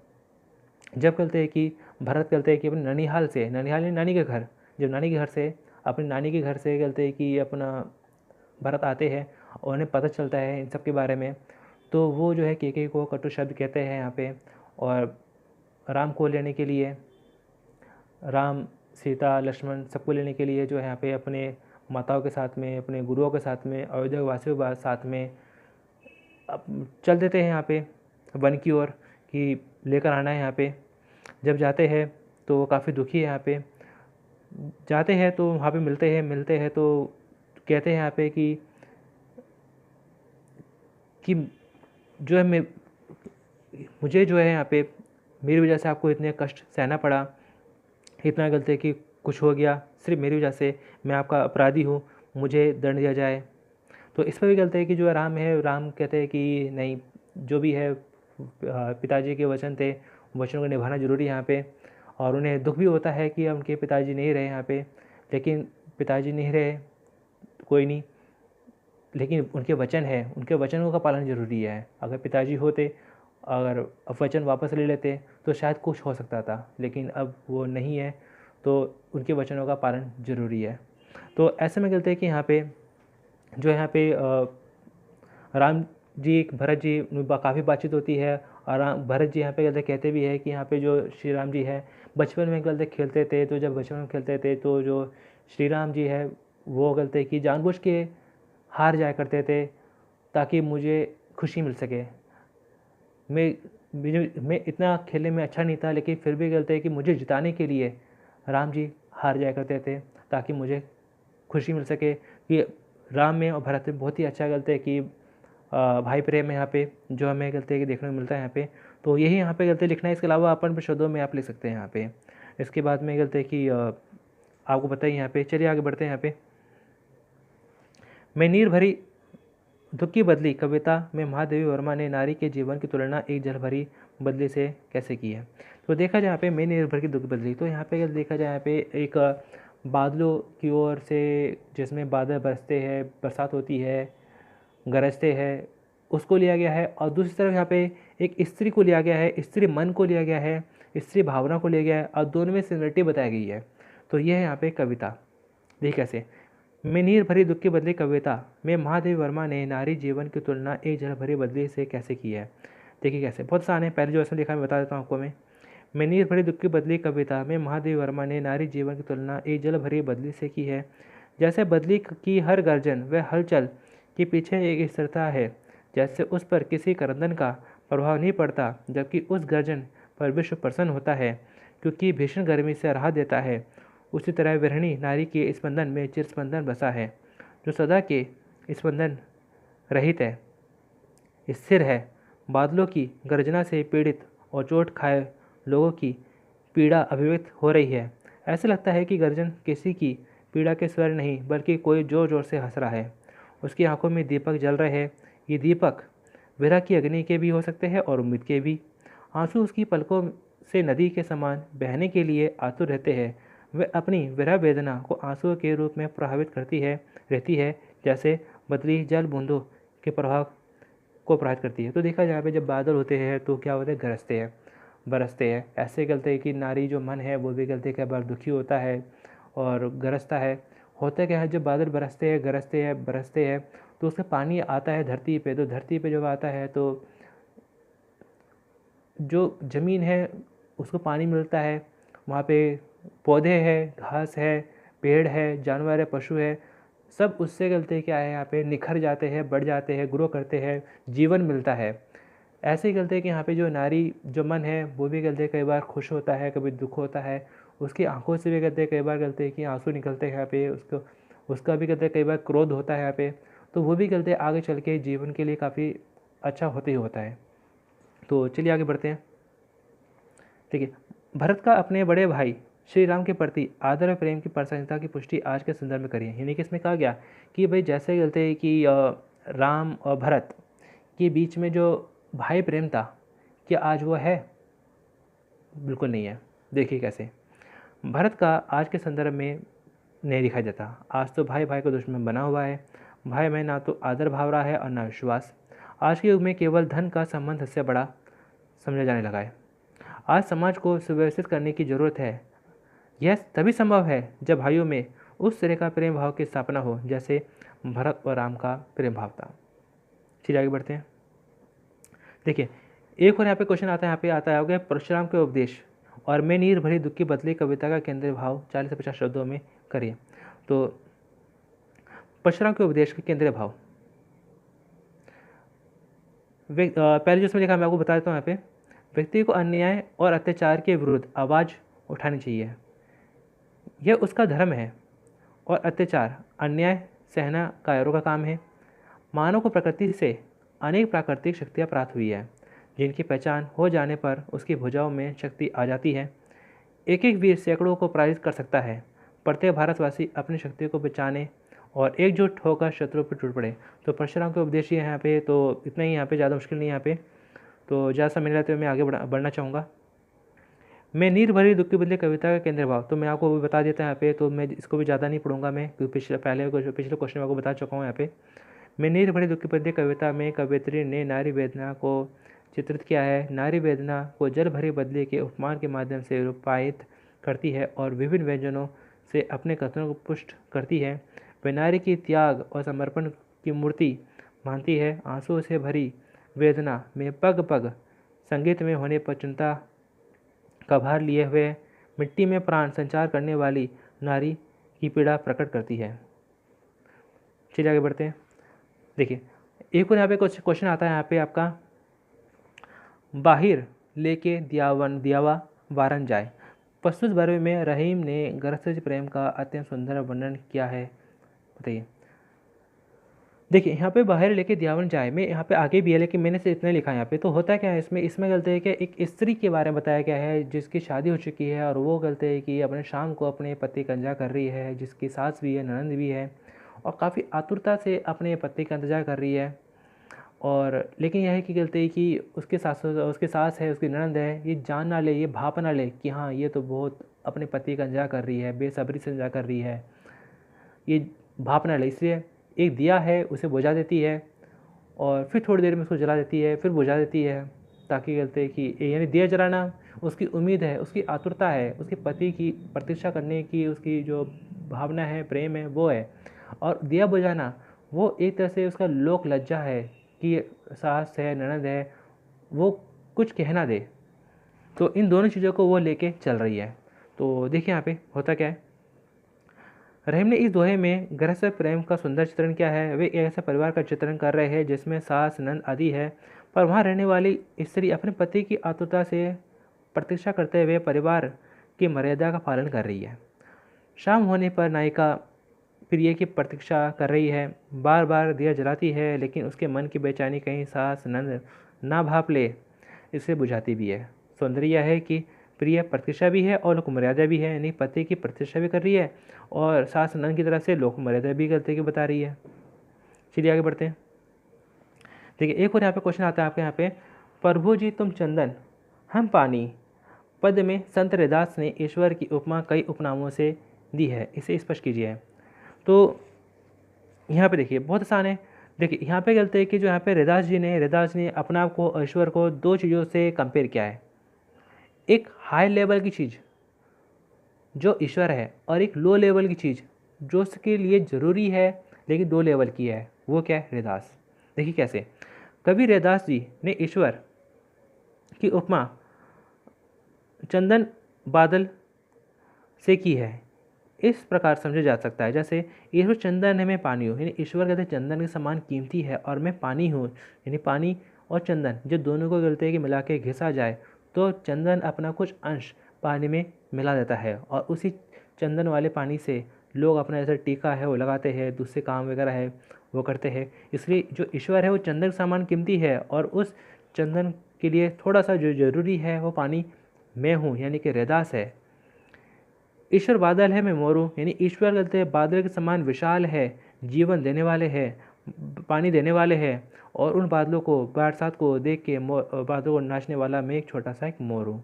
[SPEAKER 1] जब कहते हैं कि भरत कहते हैं कि अपने ननिहाल से, ननिहाल यानी नानी के घर, जब नानी के घर से, अपनी नानी के घर से कहते हैं कि अपना भरत आते हैं और उन्हें पता चलता है इन सब के बारे में, तो वो जो है केकई को कटु शब्द कहते हैं यहाँ पे। और राम को लेने के लिए, राम सीता लक्ष्मण सबको लेने के लिए जो है यहाँ पे अपने माताओं के साथ में, अपने गुरुओं के साथ में, अयोध्या वासियों के साथ में अब चल देते हैं यहाँ पे वन की ओर कि लेकर आना है यहाँ पे। जब जाते हैं तो वो काफ़ी दुखी है यहाँ पे। जाते हैं तो वहाँ पे मिलते हैं तो कहते हैं यहाँ पे कि जो है मुझे जो है यहाँ पे मेरी वजह से आपको इतने कष्ट सहना पड़ा, इतना गलती कि कुछ हो गया, सिर्फ मेरी वजह से, मैं आपका अपराधी हूँ, मुझे दंड दिया जाए। तो इस पर भी गलती है कि जो राम है, राम कहते हैं कि नहीं, जो भी है पिताजी के वचन थे, वचनों को निभाना जरूरी है यहाँ पे। और उन्हें दुख भी होता है कि उनके पिताजी नहीं रहे यहाँ पे, लेकिन पिताजी नहीं रहे कोई नहीं, लेकिन उनके वचन है, उनके वचनों का पालन जरूरी है। अगर पिताजी होते, अगर वचन वापस ले लेते तो शायद कुछ हो सकता था, लेकिन अब वो नहीं है, तो उनके वचनों का पालन जरूरी है। तो ऐसे में कहते हैं कि यहाँ पे जो यहाँ पे राम जी भरत जी काफ़ी बातचीत होती है। और भरत जी यहाँ पे कहते भी है कि यहाँ पे जो श्री राम जी है बचपन में गलते खेलते थे, तो जब बचपन में खेलते थे तो जो श्री राम जी है वो गलते कि जानबूझ के हार जाया करते थे ताकि मुझे खुशी मिल सके। मैं इतना खेलने में अच्छा नहीं था, लेकिन फिर भी गलते कि मुझे जिताने के लिए राम जी हार जाया करते थे ताकि मुझे खुशी मिल सके। कि राम में और भरत में बहुत ही अच्छा गलते है कि भाई प्रेम है यहाँ पे, जो हमें गलते कि देखने को मिलता है यहाँ पे। तो यही यहाँ पे गलते लिखना है, इसके अलावा अपन शब्दों में आप लिख सकते हैं यहाँ पे। इसके बाद में गलते कि आपको पता ही यहाँ पे, चलिए आगे बढ़ते हैं यहाँ पे। मैं नीर भरी दुख की बदली कविता में महादेवी वर्मा ने नारी के जीवन की तुलना एक जल भरी बदली से कैसे की है। तो देखा जाए यहाँ पे मैं निर्भर की दुख बदली, तो यहाँ पे अगर देखा जाए यहाँ पे एक बादलों की ओर से, जिसमें बादल बरसते हैं, बरसात होती है, गरजते हैं, उसको लिया गया है। और दूसरी तरफ यहाँ पे एक स्त्री को लिया गया है, स्त्री मन को लिया गया है, स्त्री भावना को लिया गया है, और दोनों में सिमिलरिटी बताई गई है। तो यह है यहाँ पे कविता। देखिए कैसे, मैं नीर भरी दुख की बदली कविता में महादेवी वर्मा ने नारी जीवन की तुलना एक जल भरी बदली से कैसे की है। देखिए कैसे, बहुत आसान है। पहले जो ऐसा लिखा मैं बता देता हूँ आपको। मैं नीर भरी दुख की बदली कविता में महादेवी वर्मा ने नारी जीवन की तुलना एक जल भरी बदली से की है। जैसे बदली की हर गर्जन व हलचल के पीछे एक स्थिरता है, जैसे उस पर किसी करंदन का प्रभाव नहीं पड़ता, जबकि उस गर्जन पर विश्व प्रसन्न होता है क्योंकि भीषण गर्मी से राहत देता है, उसी तरह विरहिणी नारी के स्पंदन में चिरस्पंदन बसा है, जो सदा के स्पंदन रहित है, स्थिर है। बादलों की गर्जना से पीड़ित और चोट खाए लोगों की पीड़ा अभिव्यक्त हो रही है। ऐसा लगता है कि गर्जन किसी की पीड़ा के स्वर नहीं, बल्कि कोई जोर जोर से हंस रहा है। उसकी आंखों में दीपक जल रहे हैं। ये दीपक विरह की अग्नि के भी हो सकते हैं और उम्मीद के भी। आंसू उसकी पलकों से नदी के समान बहने के लिए आतुर रहते हैं। वह अपनी विरह वेदना को आंसुओं के रूप में प्रभावित करती है रहती है, जैसे बदली जल बूंदों के प्रभाव को प्रभावित करती है। तो देखा जाए पे जब बादल होते हैं तो क्या होते हैं, गरजते हैं, बरसते हैं। ऐसे गलते हैं कि नारी जो मन है वो भी गलते कई बार दुखी होता है और गरजता है। होता क्या है, जब बादल बरसते हैं, गरजते हैं, बरसते हैं, तो उसका पानी आता है धरती पे। तो धरती पे जब आता है तो जो ज़मीन है उसको पानी मिलता है, वहाँ पे पौधे हैं, घास है, पेड़ है, जानवर है, पशु है, सब उससे गलते क्या है यहाँ पे निखर जाते हैं, बढ़ जाते हैं, ग्रो करते हैं, जीवन मिलता है। ऐसे ही गलते कि यहाँ पे जो नारी जो मन है वो भी गलते कई बार खुश होता है, कभी दुख होता है, उसकी आंखों से भी गलते कई बार गलते कि आंसू निकलते हैं यहाँ पे, उसको उसका भी गलते कई बार क्रोध होता है यहाँ पे। तो वो भी गलते आगे चल के जीवन के लिए काफ़ी अच्छा होते ही होता है। तो चलिए आगे बढ़ते हैं। ठीक है, भरत का अपने बड़े भाई श्री राम के प्रति आदर और प्रेम की प्रसन्नता की पुष्टि आज के संदर्भ में करी है। यानी कि इसमें कहा गया कि भाई जैसे कहते हैं कि राम और भरत के बीच में जो भाई प्रेम था, क्या आज वो है? बिल्कुल नहीं है। देखिए कैसे भरत का आज के संदर्भ में नहीं दिखाई देता। आज तो भाई भाई को दुश्मन बना हुआ है। भाई में ना तो आदर भाव रहा है और ना विश्वास। आज के युग में केवल धन का संबंध सबसे बड़ा समझा जाने लगा है। आज समाज को सुव्यवस्थित करने की ज़रूरत है। यह तभी संभव है जब भाइयों में उस तरह का प्रेम भाव की स्थापना हो जैसे भरत और राम का प्रेम भाव था। चलिए आगे बढ़ते हैं। देखिए एक और यहाँ पे क्वेश्चन आता है, यहाँ पे आता है परशुराम के उपदेश और मैं नीर भरी दुख की बदली कविता का केंद्रीय भाव 40 से 50 शब्दों में करिए। तो परशुराम के उपदेश के केंद्रीय भाव पहले जो इसमें देखा मैं आपको बता देता हूँ। यहाँ पे व्यक्ति को अन्याय और अत्याचार के विरुद्ध आवाज़ उठानी चाहिए। यह उसका धर्म है और अत्याचार अन्याय सहना कायरों का काम है। मानव को प्रकृति से अनेक प्राकृतिक शक्तियाँ प्राप्त हुई है, जिनकी पहचान हो जाने पर उसकी भुजाओं में शक्ति आ जाती है। एक एक वीर सैकड़ों को पराजित कर सकता है। प्रत्येक भारतवासी अपनी शक्ति को बचाने और एकजुट होकर शत्रु पर टूट पड़े। तो परशुराम के उपदेश ये यहाँ पे तो इतना ही, यहाँ पे ज़्यादा मुश्किल नहीं है। यहाँ पे तो ज़्यादा समय लेते हुए मैं आगे बढ़ना चाहूँगा। मैं नीर भरी दुख की बदले कविता का केंद्र भाव, तो मैं आपको भी बता देता हूँ यहाँ पे, तो मैं इसको भी ज़्यादा नहीं पढ़ूंगा मैं, क्योंकि पिछले क्वेश्चन में आपको बता चुका हूँ। यहाँ पे मैं नीर भरी दुख की बदले कविता में कवयित्री ने नारी वेदना को चित्रित किया है। नारी वेदना को जल भरे बदले के उपमान के माध्यम से रूपायित करती है और विभिन्न व्यंजनों से अपने कथनों को पुष्ट करती है। वह नारी की त्याग और समर्पण की मूर्ति मानती है। आंसू से भरी वेदना में पग पग संगीत में होने पर चिंता का भार लिए हुए मिट्टी में प्राण संचार करने वाली नारी की पीड़ा प्रकट करती है। चलिए आगे बढ़ते हैं। देखिए एक और यहाँ पे कुछ क्वेश्चन आता है यहाँ पे आपका, बाहिर लेके दियावा वारन जाए। प्रस्तुत वर्ग में रहीम ने गरज प्रेम का अत्यंत सुंदर वर्णन किया है, बताइए। देखिए यहाँ पे बाहर लेके दियावन जाए में यहाँ पे आगे भी है, लेकिन मैंने से इतना लिखा है यहाँ पे। तो होता क्या है इसमें गलती है कि एक स्त्री के बारे में बताया गया है जिसकी शादी हो चुकी है और वो गलती है कि अपने शाम को अपने पति का इंतजार कर रही है, जिसकी सास भी है, ननंद भी है, और काफ़ी आतुरता से अपने पति का इंतजार कर रही है। और लेकिन यह है कि गलती है कि उसके सास है, उसकी ननंद है, ये जान ना ले, ये भाप ना ले कि हाँ ये तो बहुत अपने पति का इंतजार कर रही है, बेसब्री से इंतजार कर रही है, ये भाप ना ले। इसलिए एक दिया है उसे बुझा देती है और फिर थोड़ी देर में उसको जला देती है, फिर बुझा देती है, ताकि गलते कि यानी दिया जलाना उसकी उम्मीद है, उसकी आतुरता है, उसके पति की प्रतीक्षा करने की उसकी जो भावना है, प्रेम है, वो है। और दिया बुझाना वो एक तरह से उसका लोक लज्जा है कि सास है, ननद है, वो कुछ कहना दे। तो इन दोनों चीज़ों को वो लेके चल रही है। तो देखिए यहाँ पे होता क्या है, रहीम ने इस दोहे में गृहस्थ प्रेम का सुंदर चित्रण किया है। वे एक ऐसे परिवार का चित्रण कर रहे हैं जिसमें सास, नंद आदि है, पर वहाँ रहने वाली स्त्री अपने पति की आतुरता से प्रतीक्षा करते हुए परिवार की मर्यादा का पालन कर रही है। शाम होने पर नायिका प्रिय की प्रतीक्षा कर रही है, बार बार दिया जलाती है, लेकिन उसके मन की बेचैनी कहीं सास नंद ना भाप ले इसे बुझाती भी है। सौंदर्य यह है कि प्रिय प्रतीक्षा भी है और लोक मर्यादा भी है, यानी पति की प्रतीक्षा भी कर रही है और सास नंद की तरफ से लोक मर्यादा भी करते की बता रही है। चलिए आगे बढ़ते हैं। देखिए एक और यहाँ पे क्वेश्चन आता है आपके यहाँ पे, प्रभु जी तुम चंदन हम पानी, पद में संत रैदास ने ईश्वर की उपमा कई उपनामों से दी है, इसे स्पष्ट कीजिए। तो यहाँ पे देखिए बहुत आसान है। देखिए यहाँ पे गलती है कि जो यहाँ पे रैदास ने अपने आप को, ईश्वर को दो चीज़ों से कंपेयर किया है। एक हाई लेवल की चीज़ जो ईश्वर है और एक लो लेवल की चीज़ जो उसके लिए ज़रूरी है लेकिन दो लेवल की है, वो क्या है? रैदास। देखिए कैसे, कवि रैदास जी ने ईश्वर की उपमा चंदन बादल से की है। इस प्रकार समझा जा सकता है जैसे ईश्वर चंदन है मैं पानी हूँ, यानी ईश्वर कहते हैं चंदन के समान कीमती है और मैं पानी हूँ, यानी पानी और चंदन जब दोनों को गलते है कि मिला के घिसा जाए तो चंदन अपना कुछ अंश पानी में मिला देता है और उसी चंदन वाले पानी से लोग अपना जैसे टीका है वो लगाते हैं, दूसरे काम वगैरह है वो करते हैं। इसलिए जो ईश्वर है वो चंदन के समान कीमती है और उस चंदन के लिए थोड़ा सा जो ज़रूरी है वो पानी मैं हूँ, यानी कि रैदास है। ईश्वर बादल है मैं मोर हूँ, यानी ईश्वर कहते हैं बादल के समान विशाल है, जीवन देने वाले हैं, पानी देने वाले हैं और उन बादलों को, बरसात को देख के बादलों को नाचने वाला मैं एक छोटा सा एक मोर हूँ।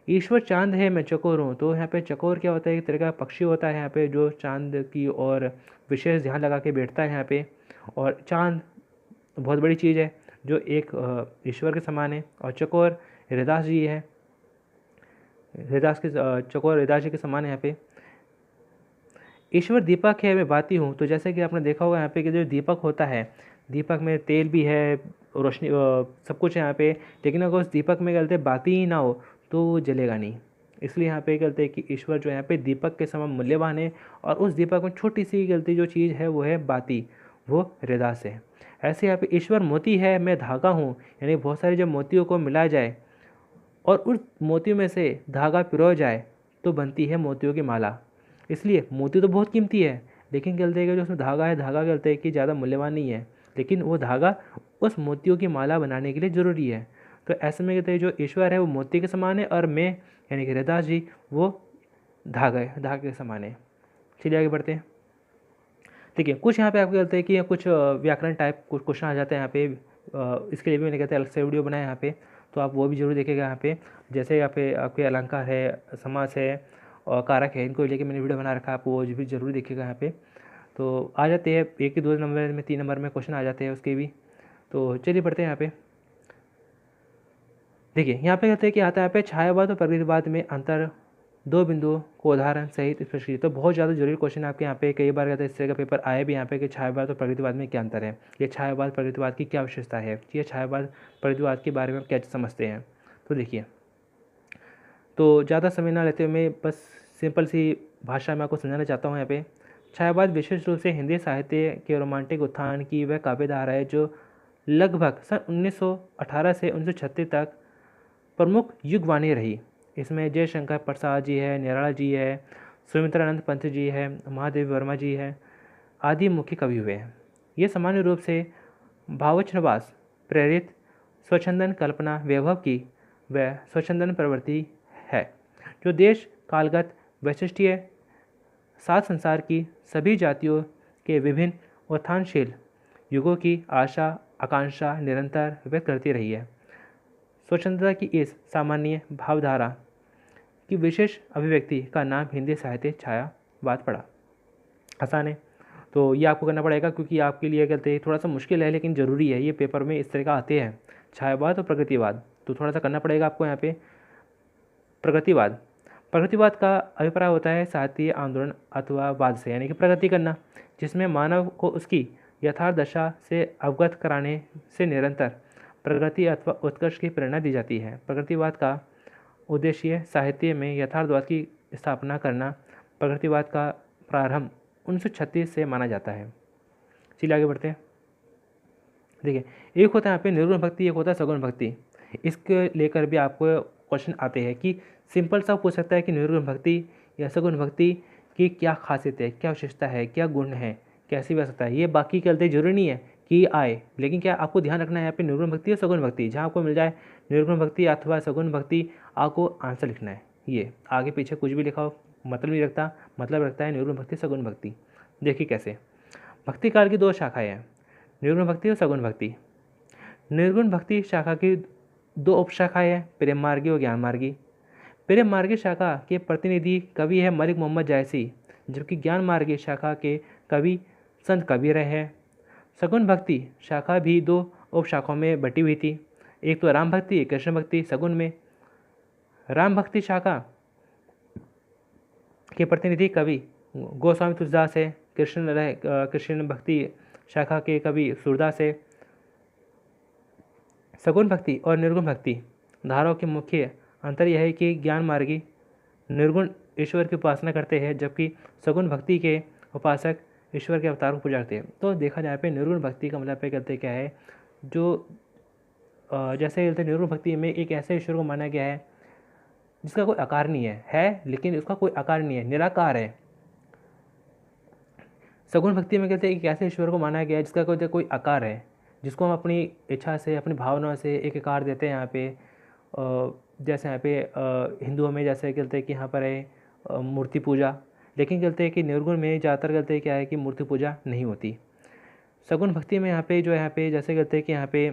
[SPEAKER 1] ईश्वर चांद है मैं चकोर हूँ, तो यहाँ पे चकोर क्या होता है? एक तरह का पक्षी होता है यहाँ पे जो चांद की और विशेष ध्यान लगा के बैठता है यहाँ पे। और चांद बहुत बड़ी चीज़ है जो एक ईश्वर के समान है। और चकोर रैदास जी है, चकोर रैदास जी के समान है यहाँ पे। ईश्वर दीपक है मैं बाती हूँ, तो जैसे कि आपने देखा होगा यहाँ पे कि जो दीपक होता है, दीपक में तेल भी है, रोशनी सब कुछ है यहाँ पे, लेकिन अगर उस दीपक में गलते बाती ही ना हो तो वो जलेगा नहीं। इसलिए यहाँ पे गलते कि ईश्वर जो यहाँ पे दीपक के समान मूल्यवान है और उस दीपक में छोटी सी गलती जो चीज़ है वो है बाती, वो रैदास है। ऐसे यहाँ पे ईश्वर मोती है मैं धागा हूँ, यानी बहुत सारे जब मोतियों को मिलाया जाए और उस मोतियों में से धागा पिरोया जाए तो बनती है मोतियों की माला। इसलिए मोती तो बहुत कीमती है, लेकिन कहते हैं कि जो उसमें धागा है, धागा कहते हैं कि ज़्यादा मूल्यवान नहीं है, लेकिन वो धागा उस मोतियों की माला बनाने के लिए ज़रूरी है। तो ऐसे में कहते हैं जो ईश्वर है वो मोती के समान है और मैं यानी कि रैदास जी वो धागे के समान है। चलिए आगे बढ़ते हैं। ठीक है, कुछ यहाँ पे आपको कहते हैं कि कुछ व्याकरण टाइप कुछ क्वेश्चन आ जाते हैं यहाँ पे। इसके लिए भी मैंने कहते हैं अलग से वीडियो बनाया यहाँ पे, तो आप वो भी जरूर देखेगा यहाँ पे। जैसे यहाँ पे आपके अलंकार है, समास है और कारक है, इनको लेके मैंने वीडियो बना रखा है, आप वो भी जरूर देखिएगा यहाँ पे। तो आ जाते हैं 1 2 नंबर में, 3 नंबर में क्वेश्चन आ जाते हैं उसके भी। तो चलिए पढ़ते हैं यहाँ पे। देखिए यहाँ पे कहते हैं कि आता है यहाँ पे छायावाद और प्रगतिवाद में अंतर, दो बिंदुओं को उदाहरण सहित स्पष्ट कीजिए। तो बहुत ज़्यादा जरूरी क्वेश्चन आपके यहाँ पे कई बार कहते हैं, इस तरह का पेपर आया भी यहाँ पे कि छायावाद और प्रगतिवाद में क्या अंतर है, ये छायावाद प्रगतिवाद की क्या विशेषता है, ये छायावाद प्रगतिवाद के बारे में क्या समझते हैं। तो देखिए, तो ज़्यादा समय ना लेते हुए मैं बस सिंपल सी भाषा में आपको समझाना चाहता हूँ यहाँ पे। छायावाद विशेष रूप से हिंदी साहित्य के रोमांटिक उत्थान की वह काव्यधारा है जो लगभग सन 1918 से 1936 तक प्रमुख युगवाणी रही। इसमें जयशंकर प्रसाद जी है, निराला जी है, सुमित्रानंद पंत जी है, महादेव वर्मा जी है आदि मुख्य कवि हुए हैं। ये सामान्य रूप से भावोच्छ्वास प्रेरित स्वच्छंदन कल्पना वैभव की व स्वच्छंदन प्रवृत्ति है जो देश कालगत वैशिष्ट्य सात संसार की सभी जातियों के विभिन्न उत्थानशील युगों की आशा आकांक्षा निरंतर व्यक्त करती रही है। स्वच्छंदता की इस सामान्य भावधारा की विशेष अभिव्यक्ति का नाम हिंदी साहित्य छायावाद पड़ा। आसान है, तो ये आपको करना पड़ेगा क्योंकि आपके लिए कहते हैं थोड़ा सा मुश्किल है लेकिन ज़रूरी है, ये पेपर में इस तरह का आते हैं छायावाद और प्रगतिवाद, तो थोड़ा सा करना पड़ेगा आपको यहाँ पे। प्रगतिवाद का अभिप्राय होता है साहित्य आंदोलन अथवा वाद से, यानी कि प्रगति करना, जिसमें मानव को उसकी यथार्थ दशा से अवगत कराने से निरंतर प्रगति अथवा उत्कर्ष की प्रेरणा दी जाती है। प्रगतिवाद का उद्देश्य साहित्य में यथार्थवाद की स्थापना करना। प्रगतिवाद का प्रारंभ 1936 से माना जाता है। चलिए आगे बढ़ते हैं। देखिए, एक होता है यहाँ पे निर्गुण भक्ति, एक होता है सगुण भक्ति। इसके लेकर भी आपको क्वेश्चन आते हैं कि सिंपल सा पूछ सकता है कि निर्गुण भक्ति या सगुण भक्ति की क्या खासियत है, क्या विशेषता है, क्या गुण है, कैसे भी आ सकता है। ये बाकी कहते जरूरी नहीं है कि आए, लेकिन क्या आपको ध्यान रखना है यहाँ पे निर्गुण भक्ति और सगुण भक्ति, जहाँ आपको मिल जाए निर्गुण भक्ति अथवा सगुण भक्ति आपको आंसर लिखना है। ये आगे पीछे कुछ भी लिखा हो मतलब नहीं रखता, मतलब रखता है निर्गुण भक्ति सगुण भक्ति। देखिए कैसे, भक्ति काल की दो शाखाएं हैं, निर्गुण भक्ति और सगुण भक्ति। निर्गुण भक्ति शाखा की दो उपशाखाएं हैं, प्रेम मार्गी और ज्ञान मार्गी। प्रेम मार्गी शाखा के प्रतिनिधि कवि है मलिक मोहम्मद जायसी, जबकि ज्ञान मार्गी शाखा के कवि संत कबीर हैं। सगुण भक्ति शाखा भी दो उपशाखाओं में बटी हुई थी, एक तो राम भक्ति, एक कृष्ण भक्ति। सगुण में राम भक्ति शाखा के प्रतिनिधि कवि गोस्वामी तुलसीदास है, कृष्ण भक्ति शाखा के कवि सूरदास है। सगुण भक्ति और निर्गुण भक्ति धाराओं के मुख्य अंतर यह है कि ज्ञान मार्गी निर्गुण ईश्वर की उपासना करते हैं, जबकि सगुण भक्ति के उपासक ईश्वर के अवतार को पुजारते हैं। तो देखा जाए पे निर्गुण भक्ति का मतलब पे कहते क्या है, जो जैसे कहते हैं निर्गुण भक्ति में एक ऐसे ईश्वर को माना गया है जिसका कोई आकार नहीं है लेकिन उसका कोई आकार नहीं है, निराकार है। सगुण भक्ति में कहते हैं एक ऐसे ईश्वर को माना गया है जिसका कोई आकार है, जिसको हम अपनी इच्छा से, अपनी भावनाओं से एक आकार देते हैं। यहाँ पे जैसे यहाँ पे हिंदुओं में जैसे कहते हैं कि यहाँ पर है मूर्ति पूजा, लेकिन कहते हैं कि निर्गुण में ज़्यादातर कहते हैं क्या है कि मूर्ति पूजा नहीं होती। सगुण भक्ति में यहाँ पे यहाँ पे जैसे कहते हैं कि यहाँ पे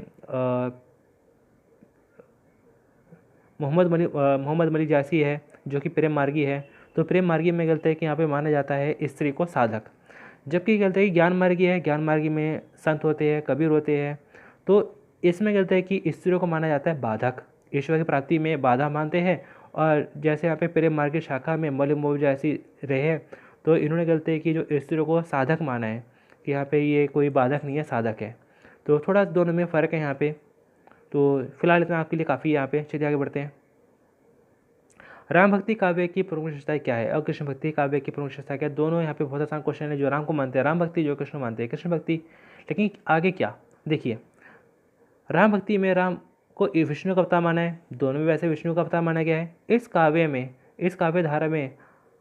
[SPEAKER 1] मोहम्मद मलिक जायसी है जो कि प्रेम मार्गी है। तो प्रेम मार्गी में कहते हैं कि यहाँ पे माना जाता है स्त्री को साधक, जबकि कहते हैं कि ज्ञान मार्गी है, ज्ञान मार्गी में संत होते हैं, कबीर होते हैं। तो इसमें कहते हैं कि स्त्रियों को माना जाता है बाधक, ईश्वर की प्राप्ति में बाधा मानते हैं। और जैसे यहाँ पे प्रेम मार्ग की शाखा में मलिक मोहम्मद जायसी रहे हैं, तो इन्होंने कहते हैं कि जो स्त्रियों को साधक माना है कि यहाँ पे ये कोई बाधक नहीं है, साधक है। तो थोड़ा दोनों में फ़र्क है यहाँ पे। तो फिलहाल इतना आपके लिए काफ़ी है यहाँ पे। चलिए आगे बढ़ते हैं। राम भक्ति काव्य की प्रमुख विशेषता क्या है और कृष्ण भक्ति काव्य की प्रमुख विशेषता क्या है? दोनों यहाँ पे बहुत आसान क्वेश्चन है। जो राम को मानते हैं राम भक्ति, जो कृष्ण मानते हैं कृष्ण भक्ति। लेकिन आगे क्या, देखिए राम भक्ति में राम को विष्णु का अवतार माना है, दोनों में वैसे विष्णु का अवतार माना गया है। इस काव्य में, इस काव्य धारा में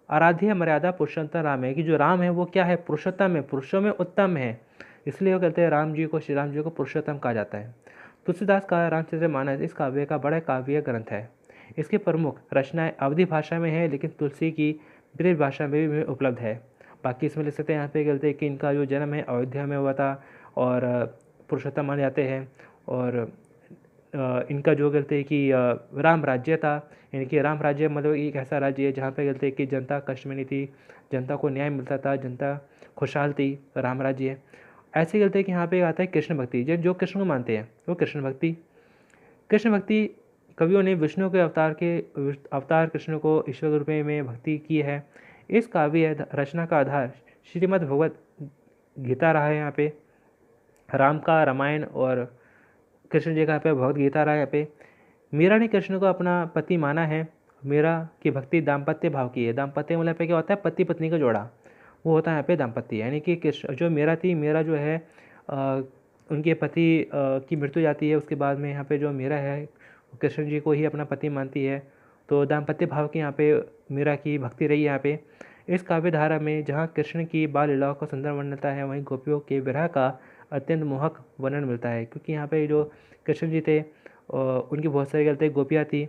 [SPEAKER 1] आराध्य मर्यादा पुरुषोत्तम राम है कि जो राम है वो क्या है, पुरुषोत्तम है, पुरुषों में उत्तम है। इसलिए वो कहते हैं राम जी को, श्री राम जी को पुरुषोत्तम कहा जाता है। तुलसीदास का रामचरितमानस इस काव्य का बड़ा काव्य ग्रंथ है। इसकी प्रमुख रचनाएं अवधी भाषा में है, लेकिन तुलसी की ब्रज भाषा में भी उपलब्ध है। बाकी इसमें लिख सकते हैं यहाँ पे कहते हैं कि इनका जो जन्म है अयोध्या में हुआ था और पुरुषोत्तम माने जाते हैं। और इनका जो कहते हैं कि राम राज्य था, इनकी राम राज्य मतलब एक ऐसा राज्य है जहाँ पे कहते हैं कि जनता कष्ट में नहीं थी, जनता को न्याय मिलता था, जनता खुशहाल थी, राम राज्य है। ऐसे कहते हैं कि यहाँ पे आता है कृष्ण भक्ति, जो कृष्ण को मानते हैं वो कृष्ण भक्ति। कृष्ण भक्ति कवियों ने विष्णु के अवतार कृष्ण को ईश्वर के रूप में भक्ति की है। इस काव्य रचना का आधार श्रीमद् भगवत गीता रहा है। यहाँ पे राम का रामायण और कृष्ण जी का यहाँ पे भगवत गीता रहा है। यहाँ पे मीरा ने कृष्ण को अपना पति माना है। मीरा की भक्ति दाम्पत्य भाव की है। दाम्पत्य मतलब पे क्या होता है, पति पत्नी का जोड़ा, वो होता है यहाँ पे दाम्पत्य। यानी कि कृष्ण जो मीरा थी, मीरा जो है उनके पति की मृत्यु जाती है, उसके बाद में यहाँ पे जो मीरा है कृष्ण जी को ही अपना पति मानती है। तो दाम्पत्य भाव की यहाँ पे मीरा की भक्ति रही है। यहाँ पे इस काव्य धारा में जहाँ कृष्ण की बाल लीलाओं का सुंदर वर्णन मिलता है, वहीं गोपियों के विरह का अत्यंत मोहक वर्णन मिलता है। क्योंकि यहाँ पे जो कृष्ण जी थे उनकी बहुत सारी गलती गोपियाँ थी,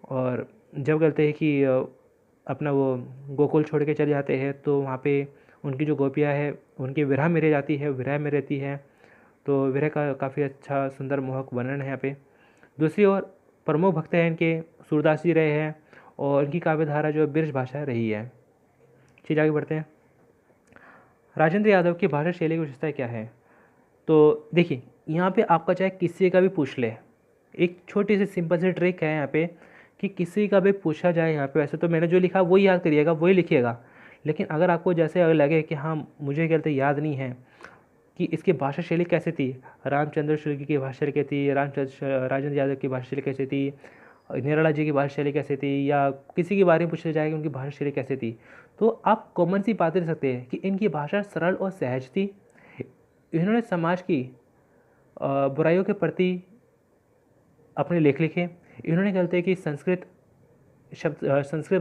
[SPEAKER 1] और जब गलते हैं कि अपना वो गोकुल छोड़ के चले जाते हैं तो वहाँ पे उनकी जो गोपियाँ है उनकी विरह में रह जाती है, विरह में रहती है। तो विरह का काफ़ी अच्छा सुंदर मोहक वर्णन है यहाँ पे। दूसरी ओर प्रमुख भक्त हैं इनके सूरदास जी रहे हैं, और इनकी काव्य धारा जो ब्रज भाषा रही है। चीज़ आगे बढ़ते हैं। राजेंद्र यादव की भाषा शैली की विशेषता क्या है? तो देखिए यहाँ पे आपका चाहे किसी का भी पूछ ले, एक छोटी सी सिंपल सी ट्रिक है यहाँ पे कि किसी का भी पूछा जाए यहाँ पे, वैसे तो मैंने जो लिखा वही याद करिएगा, वही लिखिएगा। लेकिन अगर आपको जैसे अगर लगे कि हाँ मुझे कहते याद नहीं है कि इसकी भाषा शैली कैसे थी, रामचंद्र शुक्ल की भाषा शैली कैसी थी, राजेंद्र यादव की भाषा शैली कैसी थी, निराला जी की भाषा शैली कैसी थी, या किसी के बारे में पूछा जाए कि उनकी भाषा शैली कैसी थी, तो आप कॉमन सी बातें ले सकते हैं कि इनकी भाषा सरल और सहज थी। इन्होंने समाज की बुराइयों के प्रति अपने लेख लिखे। इन्होंने कहते हैं कि संस्कृत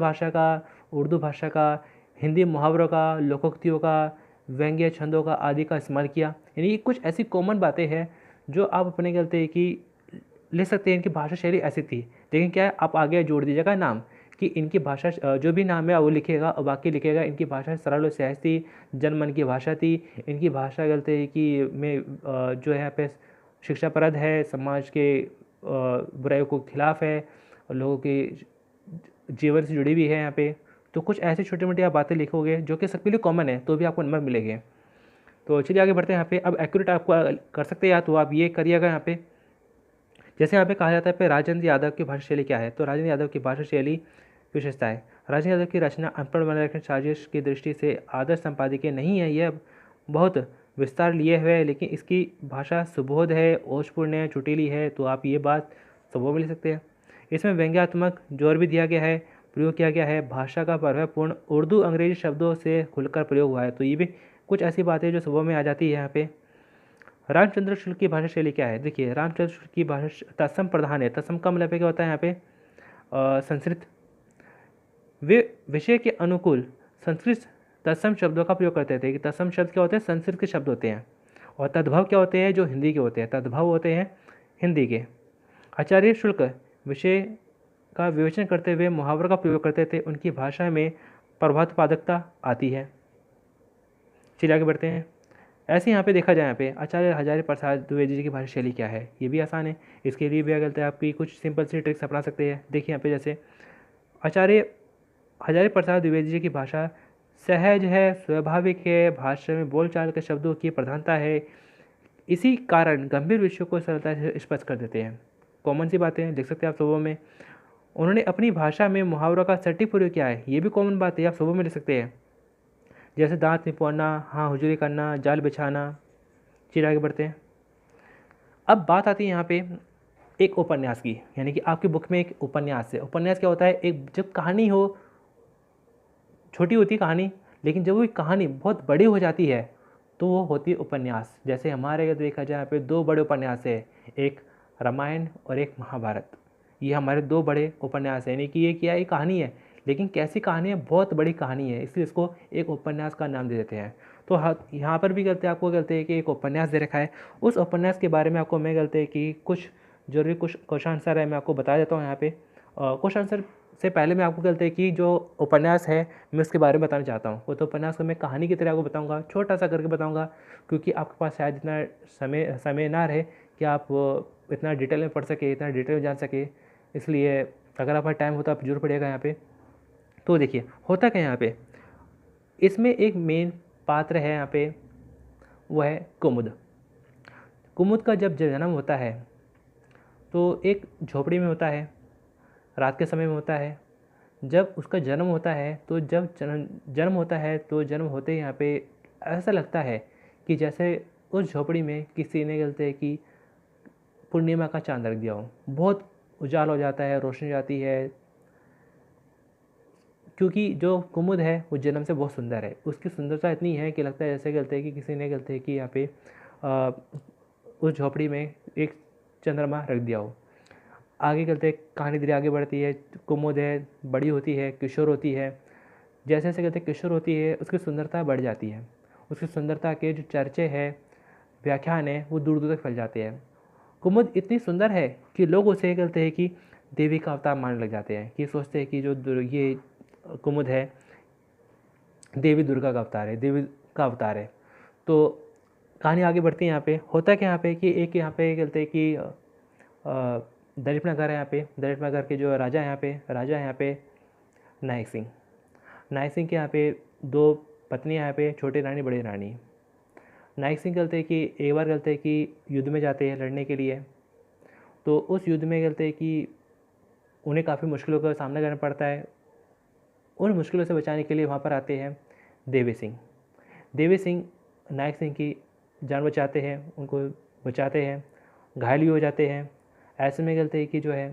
[SPEAKER 1] भाषा का, उर्दू भाषा का, हिंदी मुहावरों का, लोकोक्तियों का, व्यंग्य छंदों का आदि का इस्तेमाल किया। यानी कुछ ऐसी कॉमन बातें हैं जो आप अपने कहते हैं कि ले सकते हैं। इनकी भाषा शैली ऐसी थी, लेकिन क्या है आप आगे जोड़ दीजिएगा नाम कि इनकी भाषा जो भी नाम है वो लिखिएगा और बाकी लिखिएगा इनकी भाषा सरल और सहज थी, जनमन की भाषा थी। इनकी भाषा कहते हैं कि में जो है यहाँ पे शिक्षाप्रद है, समाज के बुराइयों के खिलाफ है और लोगों के जीवन से जुड़ी भी है यहाँ पे। तो कुछ ऐसी छोटी मोटी आप बातें लिखोगे जो कि सबके लिए कॉमन है, तो भी आपको नंबर मिलेंगे। तो चलिए आगे बढ़ते हैं यहाँ पे। अब एक्यूरेट आपको कर सकते हैं या तो आप ये करिएगा यहाँ पे, जैसे यहाँ पे कहा जाता है पे राजेंद्र यादव की भाषा शैली क्या है। तो राजेंद्र यादव की भाषा शैली विशेषता है, राजेंद्र यादव की रचना अनपढ़ बनाए रखने साजिश की दृष्टि से आदर्श संपादकीय नहीं है, यह बहुत विस्तार लिए हुए है, लेकिन इसकी भाषा सुबोध है, ओजपूर्ण है, चुटीली है। तो आप ये बात सबको मिल सकते हैं। इसमें व्यंग्यात्मक जोर भी दिया गया है, प्रयोग किया गया है, भाषा का परिपूर्ण उर्दू अंग्रेजी शब्दों से खुलकर प्रयोग हुआ है। तो ये भी कुछ ऐसी बातें जो सुबह में आ जाती है यहाँ पे। रामचंद्र शुक्ल की भाषा शैली क्या है। देखिए रामचंद्र शुक्ल की भाषा तत्सम प्रधान है। तत्सम का मतलब क्या होता है यहाँ पे, संस्कृत। वे विषय के अनुकूल संस्कृत तत्सम शब्दों का प्रयोग करते थे। कि तत्सम शब्द क्या होते हैं, संस्कृत के शब्द होते हैं, और तद्भव क्या होते हैं, जो हिंदी के होते हैं। तद्भव होते हैं हिंदी के। आचार्य शुल्क विषय का विवेचन करते हुए मुहावरों का प्रयोग करते थे, उनकी भाषा में प्रभातपादकता आती है। चलिए आगे बढ़ते हैं। ऐसे यहाँ पे देखा जाए, यहाँ पे आचार्य हजारी प्रसाद द्विवेदी जी की भाषा शैली क्या है। ये भी आसान है, इसके लिए भी अगर तो आपकी कुछ सिंपल सी ट्रिक्स अपना सकते हैं। देखिए यहाँ पे जैसे आचार्य हजारी प्रसाद द्विवेदी जी की भाषा सहज है, स्वाभाविक है, भाषा में बोलचाल के शब्दों की प्रधानता है, इसी कारण गंभीर विषयों को सरलता से स्पष्ट कर देते हैं। कॉमन सी बातें लिख सकते हैं आप सुबह में। उन्होंने अपनी भाषा में मुहावरों का सटीक प्रयोग किया है, ये भी कॉमन बात है, आप सुबह में लिख सकते हैं। जैसे दांत निपोड़ना, हाँ हुजूरी करना, जाल बिछाना। चलिए आगे बढ़ते हैं। अब बात आती है यहाँ पे एक उपन्यास की, यानी कि आपकी बुक में एक उपन्यास है। उपन्यास क्या होता है, एक जब कहानी हो, छोटी होती है कहानी, लेकिन जब वो कहानी बहुत बड़ी हो जाती है तो वो होती है उपन्यास। जैसे हमारे अगर देखा जाए यहाँ पे दो बड़े उपन्यास है, एक रामायण और एक महाभारत। ये हमारे दो बड़े उपन्यास है, यानी कि ये क्या है, कहानी है, लेकिन कैसी कहानी है, बहुत बड़ी कहानी है, इसलिए इसको एक उपन्यास का नाम दे देते हैं। तो यहाँ पर भी कहते हैं, आपको कहते हैं कि एक उपन्यास दे रखा है, उस उपन्यास के बारे में आपको मैं कहते हैं कि कुछ जरूरी कुछ क्वेश्चन आंसर है, मैं आपको बता देता हूँ यहाँ पे। क्वेश्चन आंसर से पहले मैं आपको कहते हैं कि जो उपन्यास है मैं उसके बारे में बताना चाहता हूँ। वो तो उपन्यास को मैं कहानी की तरह आपको बताऊँगा, छोटा सा करके बताऊँगा, क्योंकि आपके पास शायद इतना समय ना रहे कि आप इतना डिटेल में पढ़ सके, इतना डिटेल में जान सके। इसलिए अगर आपका टाइम होता आप जरूर पढ़िएगा यहाँ पे। तो देखिए होता क्या है यहाँ पे, इसमें एक मेन पात्र है यहाँ पे, वो है कुमुद। कुमुद का जब जन्म होता है तो एक झोपड़ी में होता है, रात के समय में होता है। जब उसका जन्म होता है तो जब जन्म होता है तो जन्म होते ही यहाँ पे ऐसा लगता है कि जैसे उस झोपड़ी में किसी ने गलते है कि पूर्णिमा का चांद रख दिया हो। बहुत उजाला हो जाता है, रोशनी जाती है, क्योंकि जो कुमुद है वो जन्म से बहुत सुंदर है। उसकी सुंदरता इतनी है कि लगता है जैसे गलते है कि किसी ने गलते है कि यहाँ पे उस झोपड़ी में एक चंद्रमा रख दिया हो। आगे चलते कहानी धीरे आगे बढ़ती है। कुमुद है, बड़ी होती है, किशोर होती है। जैसे जैसे कहते किशोर होती है उसकी सुंदरता बढ़ जाती है। उसकी सुंदरता के जो चर्चे हैं, व्याख्यान है, वो दूर दूर तक फैल जाते हैं। कुमुद इतनी सुंदर है कि लोग उसे कहते हैं कि देवी का अवतार मानने लग जाते हैं, कि सोचते हैं कि जो ये कुमुद है देवी दुर्गा का अवतार है, देवी का अवतार है। तो कहानी आगे बढ़ती है। यहाँ पे होता है कि यहाँ पे कि एक यहाँ पे कहते हैं कि दलित नगर है। यहाँ पे दलित नगर के जो राजा है यहाँ पे नायक सिंह। नायक सिंह के यहाँ पे दो पत्नियाँ यहाँ पे, छोटी रानी बड़ी रानी। नायक सिंह कहते हैं कि एक बार कहते हैं कि युद्ध में जाते हैं लड़ने के लिए। तो उस युद्ध में कहते हैं कि उन्हें काफ़ी मुश्किलों का सामना करना पड़ता है। उन मुश्किलों से बचाने के लिए वहाँ पर आते हैं देवी सिंह। देवी सिंह नायक सिंह की जान बचाते हैं, उनको बचाते हैं, घायल भी हो जाते हैं। ऐसे में कहते हैं कि जो है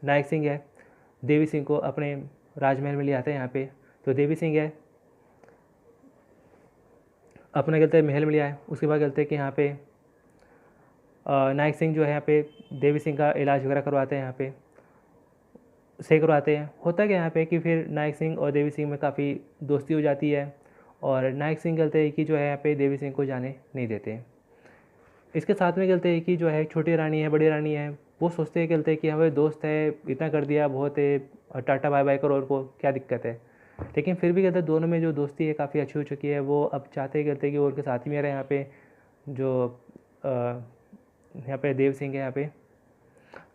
[SPEAKER 1] नायक सिंह है देवी सिंह को अपने राजमहल में ले आते हैं यहाँ पे। तो देवी सिंह है अपने कहते हैं महल में ले आए। उसके बाद कहते हैं कि यहाँ पे नायक सिंह जो है यहाँ पे देवी सिंह का इलाज वगैरह करवाते हैं, यहाँ पे सही करवाते हैं। होता क्या यहाँ पे कि फिर नायक सिंह और देवी सिंह में काफ़ी दोस्ती हो जाती है, और नायक सिंह कहते हैं कि जो है यहाँ पे देवी सिंह को जाने नहीं देते। इसके साथ में कहते हैं कि जो है छोटी रानी है, बड़ी रानी है, वो सोचते हैं कहते हैं कि हमारे दोस्त है, इतना कर दिया बहुत है, टाटा बाय बाय करो, उनको क्या दिक्कत है। लेकिन फिर भी कहते हैं दोनों में जो दोस्ती है काफ़ी अच्छी हो चुकी है। वो अब चाहते कहते हैं कि वो उनके साथ में रहे यहाँ पे जो यहाँ पे देव सिंह है यहाँ पे।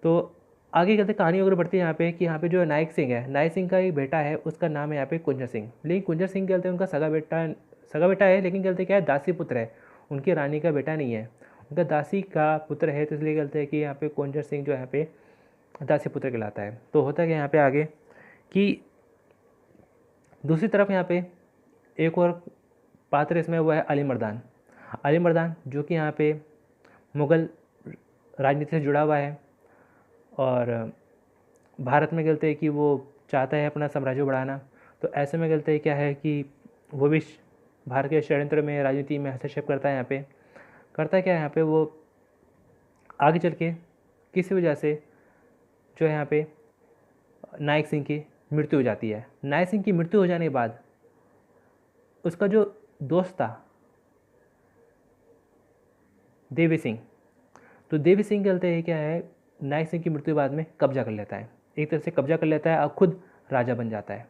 [SPEAKER 1] तो आगे कहते कहानी अगर बढ़ती है यहाँ पे कि यहाँ पे जो नायक सिंह है, नायक सिंह का एक बेटा है, उसका नाम है यहाँ पे कुंजर सिंह। लेकिन कुंजर सिंह कहते हैं उनका सगा बेटा है, लेकिन कहते क्या है दासी पुत्र है, उनकी रानी का बेटा नहीं है, उनका दासी का पुत्र है। तो इसलिए कहते हैं कि यहाँ पे कुंजर सिंह जो यहाँ पे दासी पुत्र कहलाता है। तो होता क्या यहाँ पे आगे कि दूसरी तरफ यहाँ पे एक और पात्र इसमें वो है अली मर्दान। अली मर्दान जो कि यहाँ पे मुग़ल राजनीति से जुड़ा हुआ है और भारत में कहते हैं कि वो चाहता है अपना साम्राज्य बढ़ाना। तो ऐसे में कहते हैं क्या है कि वो भी भारत के षड्यंत्र में राजनीति में हस्तक्षेप करता है। यहाँ पे करता है क्या है यहाँ पे वो आगे चल के किसी वजह से जो है यहाँ पे नायक सिंह की मृत्यु हो जाती है। नायक सिंह की मृत्यु हो जाने के बाद उसका जो दोस्त था देवी सिंह, तो देवी सिंह कहते हैं क्या है नायक सिंह की मृत्यु के बाद में कब्जा कर लेता है, एक तरह से कब्जा कर लेता है और खुद राजा बन जाता है।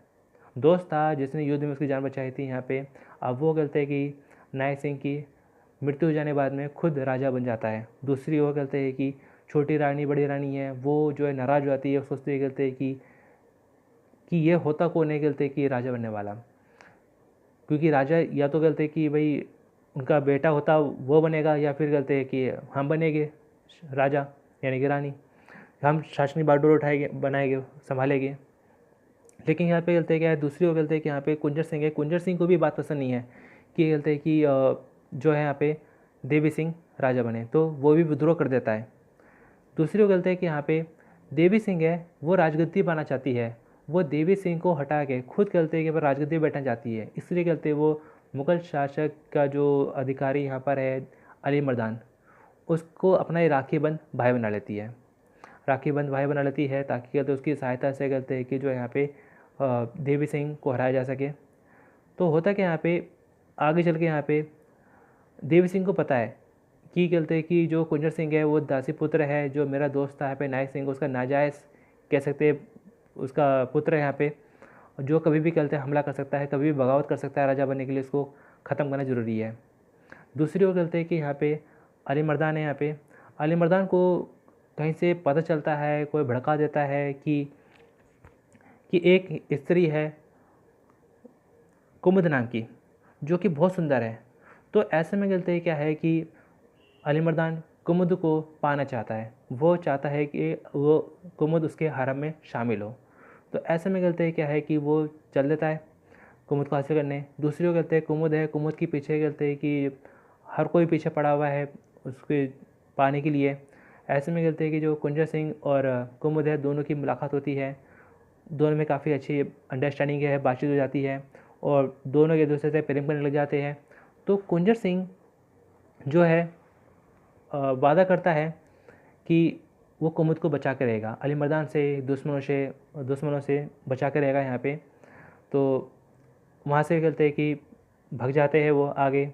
[SPEAKER 1] दोस्त था जिसने युद्ध में उसकी जान बचाई थी यहाँ पे, अब वो कहते हैं कि नायक सिंह की मृत्यु हो जाने के बाद में खुद राजा बन जाता है। दूसरी ओर कहते हैं कि छोटी रानी बड़ी रानी है, वो जो है नाराज़ हो जाती है, सोचते हैं कहते हैं कि ये होता कौन है, कहते कि राजा बनने वाला। क्योंकि राजा या तो कहते कि भाई उनका बेटा होता वो बनेगा, या फिर कहते हैं कि हम बनेंगे राजा यानी कि रानी, हम शासनी बागडोर उठाएंगे बनाएंगे संभालेंगे। लेकिन यहाँ पे कहते हैं क्या है दूसरी ओर कहते हैं कि यहाँ पे कुंजर सिंह है, कुंजर सिंह को भी बात पसंद नहीं है कि कहते हैं कि जो है यहाँ पे देवी सिंह राजा बने, तो वो भी विद्रोह कर देता है। दूसरी ओर कहते हैं कि यहाँ पे देवी सिंह है वो राजगद्दी पाना चाहती है, वो देवी सिंह को हटा के खुद कहते हैं कि वो राजगद्दी बैठना चाहती है। इसलिए कहते हैं वो मुग़ल शासक का जो अधिकारी यहाँ पर है अली मर्दान, उसको अपना ये राखी बंद भाई बना लेती है, राखी बंद भाई बना लेती है ताकि कहते उसकी सहायता से कहते हैं कि जो यहाँ पे देवी सिंह को हराया जा सके। तो होता क्या यहाँ पे आगे चल के यहाँ पे देवी सिंह को पता है कि कहते हैं कि जो कुंजर सिंह है वो दासी पुत्र है, जो मेरा दोस्त था यहाँ पे नायक सिंह, उसका नाजायज़ कह सकते हैं उसका पुत्र है यहाँ पे, जो कभी भी कहते हैं हमला कर सकता है, कभी भी बगावत कर सकता है राजा बनने के लिए, इसको ख़त्म करना ज़रूरी है। दूसरी ओर कहते हैं कि यहाँ पे अली मर्दान है, यहाँ पे अली मर्दान को कहीं से पता चलता है, कोई भड़का देता है कि एक स्त्री है कुमुद नाम की जो कि बहुत सुंदर है। तो ऐसे में कहते हैं क्या है कि अली मर्दान कुमुद को पाना चाहता है, वो चाहता है कि वो कुमुद उसके हरम में शामिल हो। तो ऐसे में कहते हैं क्या है कि वो चल देता है कुमुद को हासिल करने। दूसरी ओर कहते हैं कुमुद है, कुमुद के पीछे कहते हैं कि हर कोई पीछे पड़ा हुआ है उसके पाने के लिए। ऐसे में कहते हैं कि जो कुंजर सिंह और कुमुद है दोनों की मुलाकात होती है, दोनों में काफ़ी अच्छी अंडरस्टैंडिंग है, बातचीत हो जाती है और दोनों एक दूसरे से प्रेम करने लग जाते हैं। तो कुंजर सिंह जो है वादा करता है कि वो कुमुद को बचा के रहेगा, अली मर्दान से दुश्मनों से बचा के रहेगा यहाँ पे। तो वहाँ से कहते हैं कि भाग जाते हैं वो आगे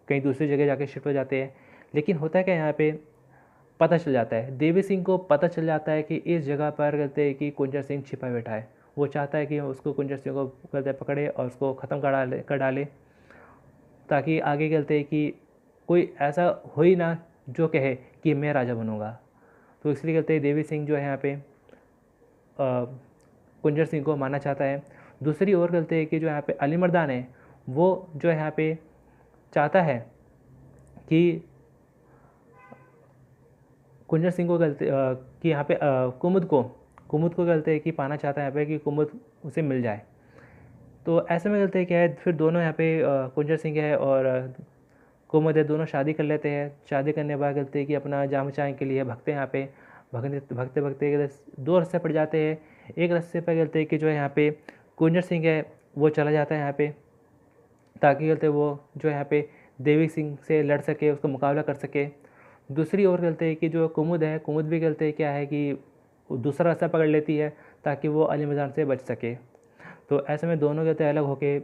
[SPEAKER 1] कहीं दूसरी जगह जाके शिफ्ट हो जाते हैं। लेकिन होता है क्या यहाँ पे पता चल जाता है, देवी सिंह को पता चल जाता है कि इस जगह पर कहते हैं कि कुंजर सिंह छिपा बैठा है। वो चाहता है कि उसको कुंजर सिंह को कहते पकड़े और उसको ख़त्म कर डाले ताकि आगे कहते हैं कि कोई ऐसा हो ही ना जो कहे कि मैं राजा बनूंगा। तो इसलिए कहते हैं देवी सिंह जो है यहाँ पे कुंजर सिंह को मारना चाहता है। दूसरी ओर कहते हैं कि जो यहाँ पे अली मर्दान है वो जो है यहाँ पे चाहता है कि कुंजर सिंह को कहते कि यहाँ पे कुमुद को कहते हैं कि पाना चाहता है यहाँ पे कि कुमुद उसे मिल जाए। तो ऐसे में कहते हैं क्या है फिर दोनों यहाँ पे कुंजर सिंह है और कुमुद है दोनों शादी कर लेते हैं। शादी करने के बाद कहते हैं कि अपना जान बचाने के लिए भगते हैं यहाँ पे, भगते भगते दो रस्ते पड़ जाते हैं। एक रास्ते पर कहते हैं कि जो है यहाँ पे कुंजर सिंह है वो चला जाता है यहाँ पे ताकि कहते वो जो है यहाँ पे देवी सिंह से लड़ सके, उसका मुकाबला कर सके। दूसरी ओर कहते हैं कि जो कुमुद है, कुमुद भी कहते हैं क्या है कि दूसरा रास्ता पकड़ लेती है ताकि वो अली मर्दान से बच सके। तो ऐसे में दोनों कहते हैं अलग होके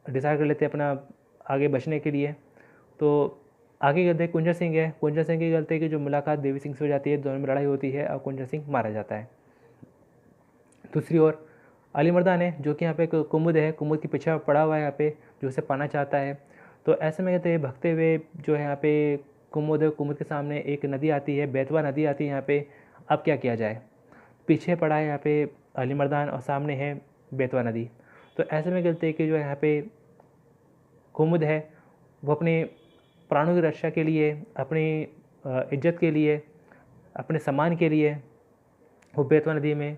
[SPEAKER 1] डिसाइड कर लेते हैं अपना आगे बचने के लिए। तो आगे कहते हैं कुंजर सिंह है, कुंजर सिंह की कहते हैं कि जो मुलाकात देवी सिंह से हो जाती है, दोनों में लड़ाई होती है और कुंजर सिंह मारा जाता है। दूसरी ओर अलीमर्दान है जो कि यहाँ पे कुमुद है, कुमुद के पीछे पड़ा हुआ है यहाँ पे, जो उसे पाना चाहता है। तो ऐसे में कहते हैं भगते हुए जो है यहाँ पे कुमुद है, कुमुद के सामने एक नदी आती है, बेतवा नदी आती है यहाँ पे। अब क्या किया जाए, पीछे पड़ा है यहाँ पे अलीमर्दान और सामने है बेतवा नदी। तो ऐसे में कहते हैं कि जो यहाँ पे कुमुद है वो अपने प्राणों की रक्षा के लिए, अपनी इज्जत के लिए, अपने सम्मान के लिए वो बेतवा नदी में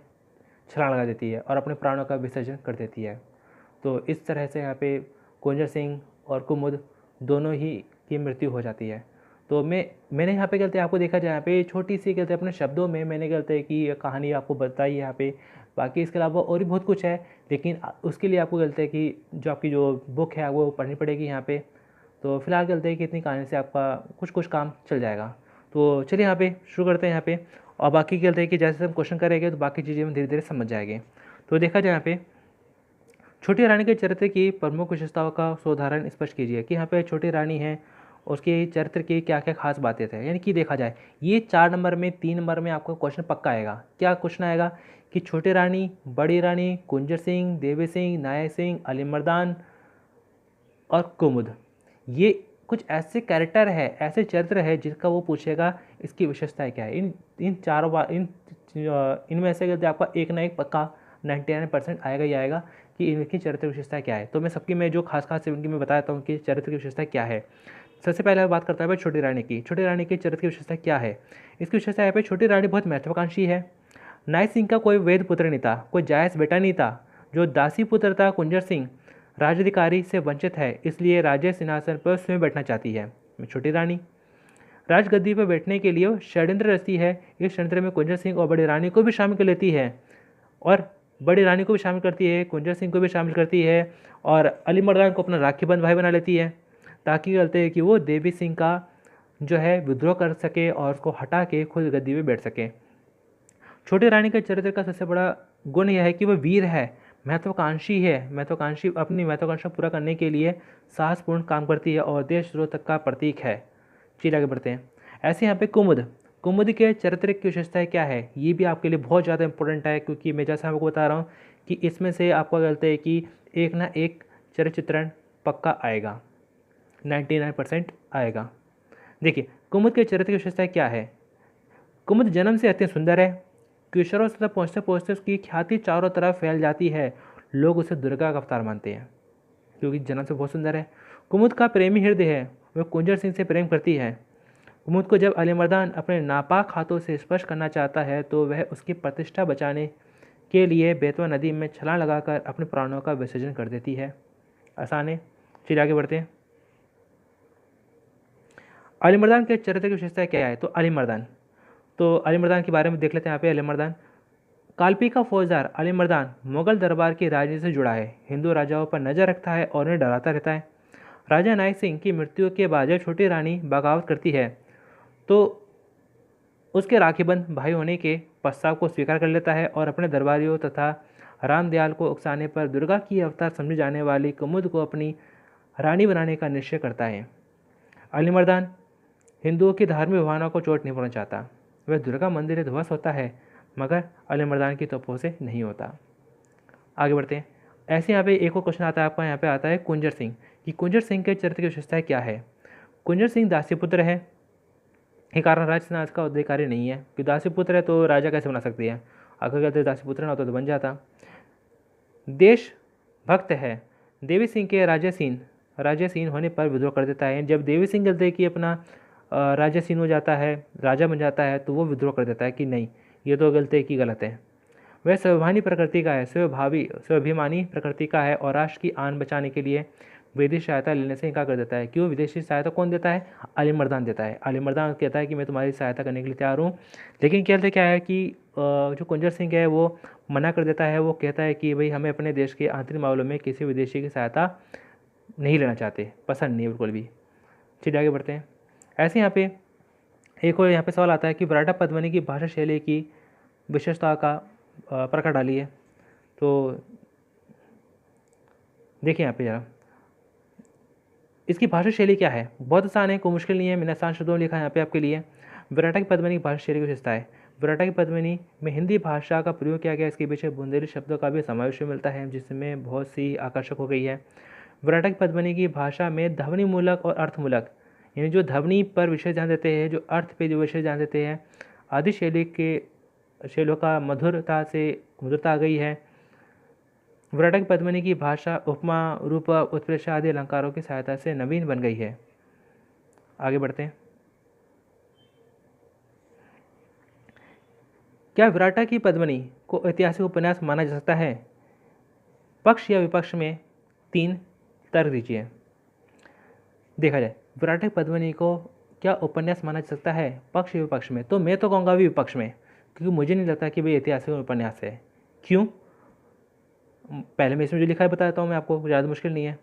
[SPEAKER 1] छलांग लगा देती है और अपने प्राणों का विसर्जन कर देती है। तो इस तरह से यहाँ पे कुंजर सिंह और कुमुद दोनों ही की मृत्यु हो जाती है। तो मैंने यहाँ पे कहते हैं आपको देखा जाए यहाँ पे छोटी सी कहते हैं अपने शब्दों में मैंने कहते हैं कि ये कहानी आपको बताई है यहाँ पे। बाकी इसके अलावा और भी बहुत कुछ है, लेकिन उसके लिए आपको कहते हैं कि जो आपकी जो बुक है वो पढ़नी पड़ेगी यहाँ पे। तो फिलहाल कहते हैं कि इतनी कहानी से आपका कुछ काम चल जाएगा। तो चलिए यहाँ पे शुरू करते हैं यहाँ पे। और बाकी कहते हैं कि जैसे हम क्वेश्चन करेंगे तो बाकी चीज़ें हम धीरे धीरे समझ जाएंगे। तो देखा जाए यहाँ पे छोटी रानी के चरित्र की प्रमुख विशेषताओं का उदाहरण स्पष्ट कीजिए कि यहाँ पे छोटी रानी है, उसके चरित्र की क्या क्या खास बातें थे। यानी कि देखा जाए ये 4 नंबर में 3 नंबर में आपका क्वेश्चन पक्का आएगा। क्या क्वेश्चन आएगा कि छोटी रानी, बड़ी रानी, कुंजर सिंह, देवी सिंह, नायक सिंह, अलीमर्दान और कुमुद, ये कुछ ऐसे कैरेक्टर है, ऐसे चरित्र है जिसका वो पूछेगा इसकी विशेषताएं क्या है। इन चारों बार इनमें से कहते आपका एक ना एक पक्का 99% आएगा ही आएगा कि इनकी चरित्र विशेषताएं क्या है। तो मैं सबकी मैं जो खास खास इनकी मैं बताता हूँ कि चरित्र की विशेषता क्या है। सबसे पहले बात करता है भाई छोटी रानी की। छोटी रानी की चरित्र की विशेषता क्या है। इसकी विशेषता है भाई छोटी रानी बहुत महत्वाकांक्षी है। नायक सिंह का कोई वेद पुत्र नहीं था, कोई जायज़ बेटा नहीं था। जो दासी पुत्र था कुंजर सिंह राजाधिकारी से वंचित है, इसलिए राज्य सिंहासन पर स्वयं बैठना चाहती है। छोटी रानी राजगद्दी पर बैठने के लिए षड्यंत्र रचती है। इस षड्यंत्र में कुंजर सिंह और बड़ी रानी को भी शामिल कर लेती है, और बड़ी रानी को भी शामिल करती है, कुंजर सिंह को भी शामिल करती है, और अलीमर्दान को अपना राखीबंद भाई बना लेती है, ताकि कहते हैं कि वो देवी सिंह का जो है विद्रोह कर सके और उसको हटा के खुद गद्दी में बैठ सके। छोटी रानी के चरित्र का सबसे बड़ा गुण यह है कि वह वीर है, महत्वाकांक्षी है। महत्वाकांक्षी अपनी महत्वाकांक्षा पूरा करने के लिए साहसपूर्ण काम करती है और देशद्रोह तक का प्रतीक है। चलिए आगे बढ़ते हैं। ऐसे यहाँ पे कुमुद के चरित्र की विशेषताएं क्या है, ये भी आपके लिए बहुत ज़्यादा इंपॉर्टेंट है, क्योंकि मैं जैसा आपको बता रहा हूँ कि इसमें से आपको कहते हैं कि एक ना एक चरित्र चित्रण पक्का आएगा, 99% आएगा। देखिए कुमुद के चरित्र की विशेषताएं क्या है। कुमुद जन्म से अत्यंत सुंदर है। किशोरावस्था तक पहुँचते पहुँचते उसकी ख्याति चारों तरफ फैल जाती है। लोग उसे दुर्गा का अवतार मानते हैं क्योंकि जन्म से बहुत सुंदर है। कुमुद का प्रेमी हृदय है, वह कुंजर सिंह से प्रेम करती है। कुमुद को जब अलीमर्दान अपने नापाक हाथों से स्पर्श करना चाहता है तो वह उसकी प्रतिष्ठा बचाने के लिए बेतवा नदी में छलांग लगाकर अपने प्राणों का विसर्जन कर देती है। आसान है, चलिए आगे बढ़ते हैं। अलीमर्दान के चरित्र की विशेषता क्या है। तो अलीमर्दान के बारे में देख लेते हैं यहाँ पे। अलीमर्दान कालपी का फौजदार अलीमर्दान मुगल दरबार की राजनीति से जुड़ा है, हिंदू राजाओं पर नजर रखता है और उन्हें डराता रहता है। राजा नायक सिंह की मृत्यु के बाद जब छोटी रानी बगावत करती है तो उसके राखीबंद भाई होने के प्रस्ताव को स्वीकार कर लेता है और अपने दरबारियों तथा रामदयाल को उकसाने पर दुर्गा की अवतार समझी जाने वाली कुमुद को अपनी रानी बनाने का निश्चय करता है। अलीमर्दान हिंदुओं की धार्मिक भावना को चोट नहीं पहुंचाना चाहता। वह दुर्गा मंदिर ध्वस्त होता है मगर अलीमर्दान की तोपों से नहीं होता। आगे बढ़ते हैं। ऐसे यहाँ पे एक और क्वेश्चन आता है आपका, यहाँ पे आता है कुंजर सिंह कि कुंजर सिंह के चरित्र की विशेषताएं क्या है। कुंजर सिंह दासी पुत्र है, ये कारण राज सिंहासन का अधिकारी नहीं है कि दासी पुत्र है तो राजा कैसे बना सकती है। अगर कहते दासी पुत्र ना होता तो बन जाता। देश भक्त है। देवी सिंह के राजासीन होने पर विद्रोह कर देता है। जब देवी सिंह कहते हैं कि अपना राजासीन हो जाता है, राजा बन जाता है, तो वो विद्रोह कर देता है कि नहीं, ये तो गलत है। वह स्वाभिमानी प्रकृति का है, स्वाभिमानी प्रकृति का है और राष्ट्र की आन बचाने के लिए विदेशी सहायता लेने से इनकार कर देता है। क्यों? विदेशी सहायता कौन देता है? अलीमर्दान देता है। अलीमर्दान कहता है कि मैं तुम्हारी सहायता करने के लिए तैयार हूँ, लेकिन क्या है कि जो कुंजर सिंह है वो मना कर देता है। वो कहता है कि भाई हमें अपने देश के आंतरिक मामलों में किसी विदेशी की सहायता नहीं लेना चाहते, पसंद नहीं बिल्कुल भी। चलिए आगे बढ़ते हैं। ऐसे यहाँ पे एक और यहाँ पे सवाल आता है कि विराटा पद्मिनी की भाषा शैली की विशेषता का प्रकार डालिए। तो देखिए यहाँ पे जरा इसकी भाषा शैली क्या है। बहुत आसान है, कोई मुश्किल नहीं है, मैंने आसान शब्दों में लिखा है यहाँ पे आपके लिए। विराटा की पद्मिनी की भाषा शैली की विशेषता है। विराटा की पद्मिनी में हिंदी भाषा का प्रयोग किया गया, इसके पीछे बुंदेली शब्दों का भी समावेश मिलता है जिसमें बहुत सी आकर्षक हो गई है। विराटा की पद्मिनी की भाषा में ध्वनि मूलक और अर्थमूलक, यानी जो ध्वनि पर विशेष ध्यान देते हैं, जो अर्थ पे जो विशेष ध्यान देते हैं, आदि शैलियों का मुद्रता आ गई है। विराटा की पद्मिनी की भाषा उपमा, रूप, उत्प्रेक्षा आदि अलंकारों की सहायता से नवीन बन गई है। आगे बढ़ते हैं। क्या विराटा की पद्मिनी को ऐतिहासिक उपन्यास माना जा सकता है? पक्ष या विपक्ष में 3 तर्क दीजिए। देखा जाए विराटा की पद्मिनी को क्या उपन्यास माना जा सकता है, पक्ष या विपक्ष में? तो मैं तो कहूँगा भी विपक्ष में, क्योंकि मुझे नहीं लगता कि भाई ऐतिहासिक उपन्यास है। क्यों? पहले मैं इसमें जो लिखा है बता देता हूँ मैं आपको, ज़्यादा मुश्किल नहीं है।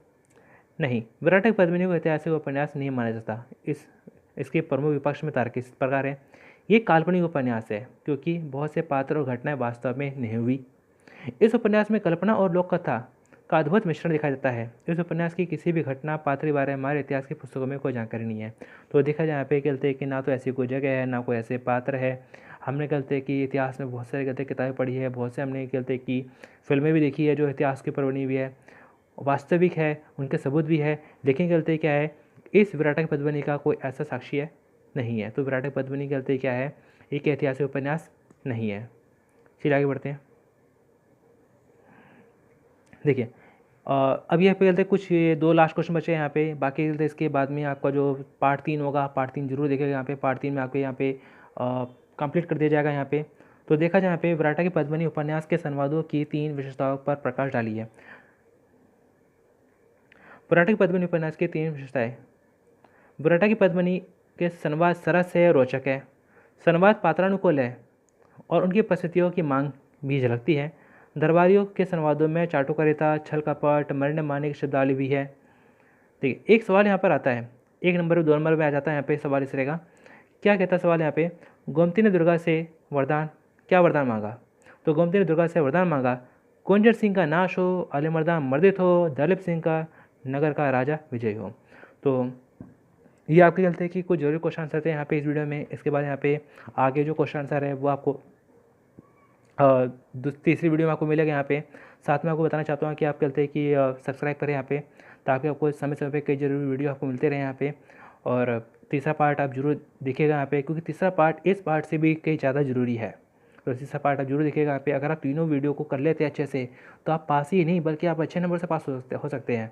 [SPEAKER 1] नहीं, विराटा की पद्मिनी को ऐतिहासिक उपन्यास नहीं माना जाता। इसके प्रमुख विपक्ष में तार्किक इस प्रकार है। ये काल्पनिक उपन्यास है क्योंकि बहुत से पात्र और घटनाएं वास्तव में नहीं हुई। इस उपन्यास में कल्पना और लोक कथा का अद्भुत मिश्रण दिखाया जाता है। इस उपन्यास की किसी भी घटना, पात्र के बारे में हमारे इतिहास की पुस्तकों में कोई जानकारी नहीं है। तो देखा जाए यहाँ पे कहते हैं कि ना तो ऐसी कोई जगह है, ना कोई ऐसे पात्र है। हमने कहते हैं कि इतिहास में बहुत सारी कहते किताबें पढ़ी है, बहुत से हमने कहते हैं कि फिल्में भी देखी है जो इतिहास की पर बनी हुई है, वास्तविक है, उनके सबूत भी है। लेकिन कहते क्या है, इस विराटा की पद्मिनी का कोई ऐसा साक्षी है नहीं है। तो विराटा की पद्मिनी कहते क्या है, एक ऐतिहासिक उपन्यास नहीं है। चलिए आगे बढ़ते हैं। देखिए अब यहाँ पे कहते हैं कुछ ये 2 लास्ट क्वेश्चन बचे हैं यहाँ पे, बाकी कहते इसके बाद में आपका जो पार्ट 3 होगा, पार्ट 3 जरूर देखेगा यहाँ पे। पार्ट 3 में आपके यहाँ पे कंप्लीट कर दिया जाएगा यहाँ पे। तो देखा जाए यहाँ पे विराटा की पद्मिनी उपन्यास के संवादों की 3 विशेषताओं पर प्रकाश डाली है। विराटा की पद्मिनी उपन्यास की 3 विशेषताएं। विराटा की पद्मिनी के संवाद सरस है, रोचक है। संवाद पात्रानुकूल है और उनकी परिस्थितियों की मांग भी झलकती है। दरबारियों के संवादों में चाटुकारिता, छल कपट, मरने मारने की शब्दावली भी है। देखिए एक सवाल यहाँ पर आता है, 1 नंबर और 2 नंबर में आ जाता है यहाँ पे सवाल इस रहेगा। क्या कहता है सवाल यहाँ पे, गोमती ने दुर्गा से क्या वरदान मांगा? तो गोमती ने दुर्गा से वरदान मांगा, कुंजर सिंह का नाश हो, अलीमर्दान मर्दित हो, दलीप सिंह का नगर का राजा विजय हो। तो ये आपके चलते कि कुछ जरूरी क्वेश्चन आंसर थे यहाँ पे इस वीडियो में। इसके बाद यहाँ पे आगे जो क्वेश्चन आंसर है वो आपको तीसरी वीडियो में आपको मिलेगा यहाँ पे। साथ में आपको बताना चाहता हूँ कि आप कहते हैं कि सब्सक्राइब करें यहाँ पे, ताकि आपको समय समय पे कई जरूरी वीडियो आपको मिलते रहे यहाँ पे। और तीसरा पार्ट आप जरूर देखिएगा यहाँ पे, क्योंकि तीसरा पार्ट इस पार्ट से भी कई ज़्यादा ज़रूरी है। तो तीसरा पार्ट आप जरूर देखिएगा यहाँ पे। अगर आप तीनों वीडियो को कर लेते हैं अच्छे से, तो आप पास ही नहीं बल्कि आप अच्छे नंबर से पास हो सकते हैं।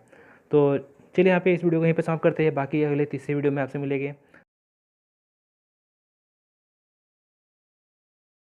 [SPEAKER 1] तो चलिए यहाँ पे इस वीडियो को यहीं पे समाप्त करते हैं, बाकी अगले तीसरे वीडियो में आपसे मिलेंगे।